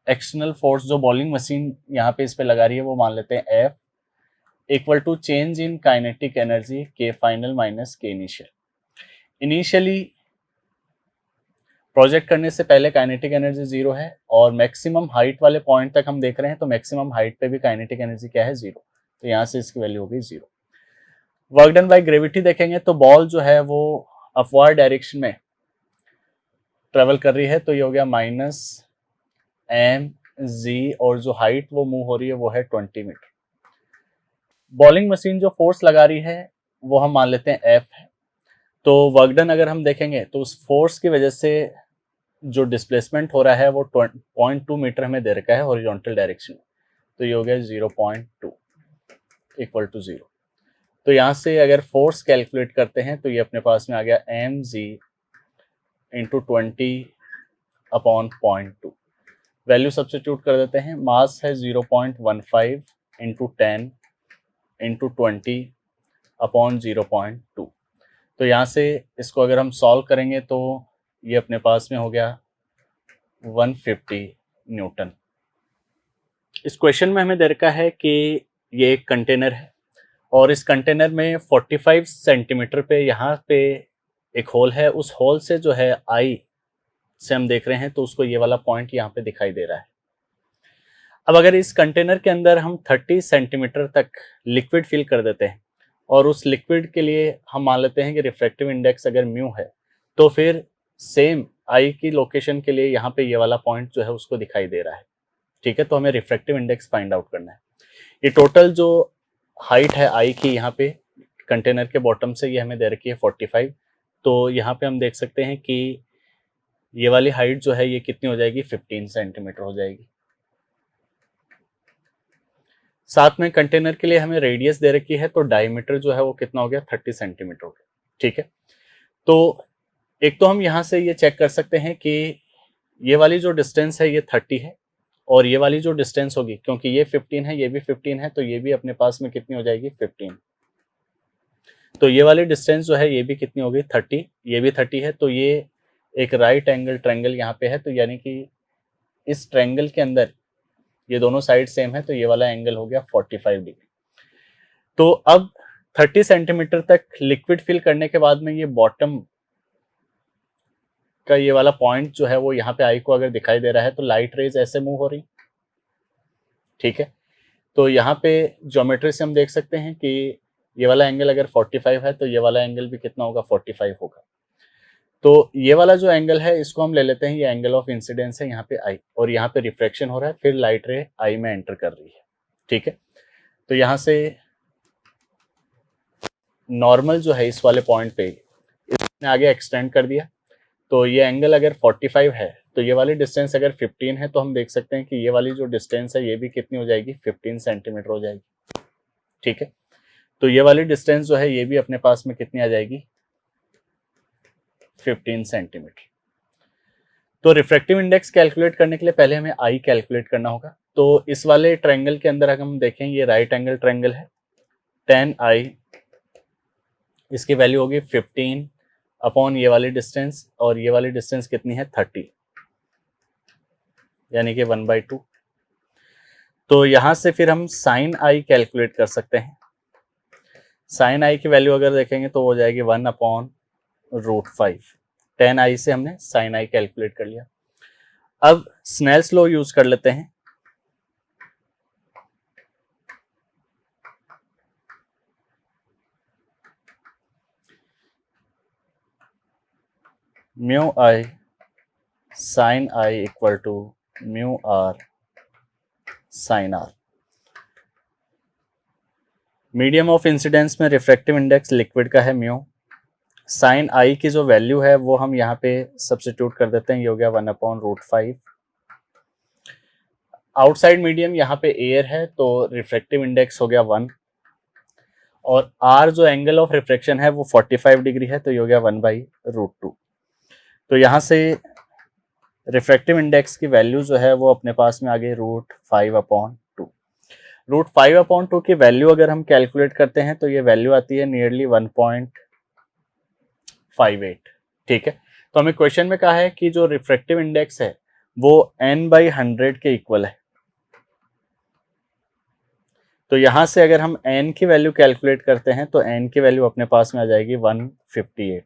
external force जो बॉलिंग मशीन यहाँ पे इस पे लगा रही है वो मान लेते हैं F equal to change in kinetic energy K final minus K initial. Initially project करने से पहले काइनेटिक एनर्जी 0 है, और मैक्सिमम हाइट वाले पॉइंट तक हम देख रहे हैं तो मैक्सिमम हाइट पे भी काइनेटिक एनर्जी क्या है 0, तो यहाँ से इसकी वैल्यू होगी 0। वर्क डन बाय ग्रेविटी देखेंगे तो बॉल जो है वो अपवर्ड डायरेक्शन में ट्रेवल कर रही है, तो ये हो गया -mg, और जो हाइट वो मूव हो रही है वो है 20 मीटर। बॉलिंग मशीन जो फोर्स लगा रही है वो हम मान लेते हैं F है, तो वर्क डन अगर हम देखेंगे तो उस फोर्स की वजह से जो डिस्प्लेसमेंट हो रहा है वो 0.2 मीटर हमें दे रखा है हॉरिजॉन्टल डायरेक्शन में, तो ये हो गया 0.2 इक्वल टू 0। तो यहाँ से अगर फोर्स कैलकुलेट करते हैं तो ये अपने पास में आ गया mg इंटू 20/0.2। वैल्यू सब्स्टिट्यूट कर देते हैं। मास है 0.15 इंटू 10 इंटू 20/0.2। तो यहाँ से इसको अगर हम सॉल्व करेंगे तो ये अपने पास में हो गया 150 न्यूटन। इस क्वेश्चन में हमें दे रखा है कि ये एक कंटेनर है और इस कंटेनर में 45 सेंटीमीटर पे यहाँ पे एक होल है। उस होल से जो है आई से हम देख रहे हैं तो उसको ये वाला पॉइंट यहाँ पे दिखाई दे रहा है। अब अगर इस कंटेनर के अंदर हम 30 सेंटीमीटर तक लिक्विड फिल कर देते हैं और उस लिक्विड के लिए हम मान लेते हैं कि रिफ्रैक्टिव इंडेक्स अगर म्यू है, तो फिर सेम आई की लोकेशन के लिए यहाँ पे ये वाला पॉइंट जो है उसको दिखाई दे रहा है। ठीक है, तो हमें रिफ्रैक्टिव इंडेक्स फाइंड आउट करना है। ये टोटल जो हाइट है आई की यहाँ पे कंटेनर के बॉटम से ये हमें दे रखी है 45। तो यहाँ पे हम देख सकते हैं कि ये वाली हाइट जो है ये कितनी हो जाएगी, 15 सेंटीमीटर हो जाएगी। साथ में कंटेनर के लिए हमें रेडियस दे रखी है, तो डायमीटर जो है वो कितना हो गया, 30 सेंटीमीटर हो गया। ठीक है, तो एक तो हम यहाँ से ये चेक कर सकते हैं कि ये वाली जो डिस्टेंस है ये 30 है और ये वाली जो डिस्टेंस होगी, क्योंकि ये 15 है ये भी 15 है, तो ये भी अपने पास में कितनी हो जाएगी, 15। तो ये वाली डिस्टेंस जो है ये भी कितनी होगी, 30, ये भी 30 है। तो ये एक राइट एंगल ट्रायंगल यहाँ पे है, तो यानी कि इस ट्रायंगल के अंदर ये दोनों साइड सेम है, तो ये वाला एंगल हो गया 45 डिग्री। तो अब 30 सेंटीमीटर तक लिक्विड फिल करने के बाद में ये बॉटम का ये वाला पॉइंट जो है वो यहाँ पे आई को अगर दिखाई दे रहा है तो लाइट रेज ऐसे मूव हो रही। ठीक है, तो यहाँ पे ज्योमेट्री से हम देख सकते हैं कि ये वाला एंगल अगर 45 है तो ये वाला एंगल भी कितना होगा, 45 होगा। तो ये वाला जो एंगल है इसको हम ले लेते हैं, ये एंगल ऑफ इंसिडेंस है यहाँ पे आई, और यहाँ पे रिफ्रैक्शन हो रहा है, फिर लाइट रे आई में एंटर कर रही है। ठीक है, तो यहाँ से नॉर्मल जो है इस वाले पॉइंट पे इसने आगे एक्सटेंड कर दिया। तो ये एंगल अगर 45 है तो ये वाली डिस्टेंस अगर 15 है, तो हम देख सकते हैं कि ये वाली जो डिस्टेंस है ये भी कितनी हो जाएगी, 15 सेंटीमीटर हो जाएगी। ठीक है, तो ये वाली डिस्टेंस जो है ये भी अपने पास में कितनी आ जाएगी, 15 सेंटीमीटर। तो रिफ्रैक्टिव इंडेक्स कैलकुलेट करने के लिए पहले हमें आई कैलकुलेट करना होगा। तो इस वाले ट्रायंगल के अंदर अगर हम देखें, ये राइट एंगल ट्रायंगल है, 10i इसकी वैल्यू होगी 15 अपॉन ये वाली डिस्टेंस, और ये वाली डिस्टेंस कितनी है, 30, यानी कि 1/2। तो यहां से फिर हम साइन आई कैलकुलेट कर सकते हैं। साइन आई की वैल्यू अगर देखेंगे तो हो जाएगी 1/√5। 10i से हमने साइन आई कैलकुलेट कर लिया। अब स्नेल्स लॉ यूज कर लेते हैं। Mu i sine i equal to mu r sine r. Medium of incidence में रिफ्रैक्टिव इंडेक्स लिक्विड का है म्यू। साइन आई की जो वैल्यू है वो हम यहाँ पे सब्स्टिट्यूट कर देते हैं, ये हो गया 1/√5। आउटसाइड मीडियम यहाँ पे एयर है तो रिफ्रैक्टिव इंडेक्स हो गया 1, और आर जो एंगल ऑफ रिफ्रैक्शन है वो 45 डिग्री है, तो ये हो गया 1/√2। तो यहाँ से रिफ्रैक्टिव इंडेक्स की वैल्यू जो है वो अपने पास में आ गई √5/2। √5/2 की वैल्यू अगर हम कैलकुलेट करते हैं तो ये वैल्यू आती है नियरली 1.58। ठीक है, तो हमें क्वेश्चन में कहा है कि जो रिफ्रैक्टिव इंडेक्स है वो n/100 के इक्वल है। तो यहां से अगर हम n की वैल्यू कैलकुलेट करते हैं तो n की वैल्यू अपने पास में आ जाएगी 158।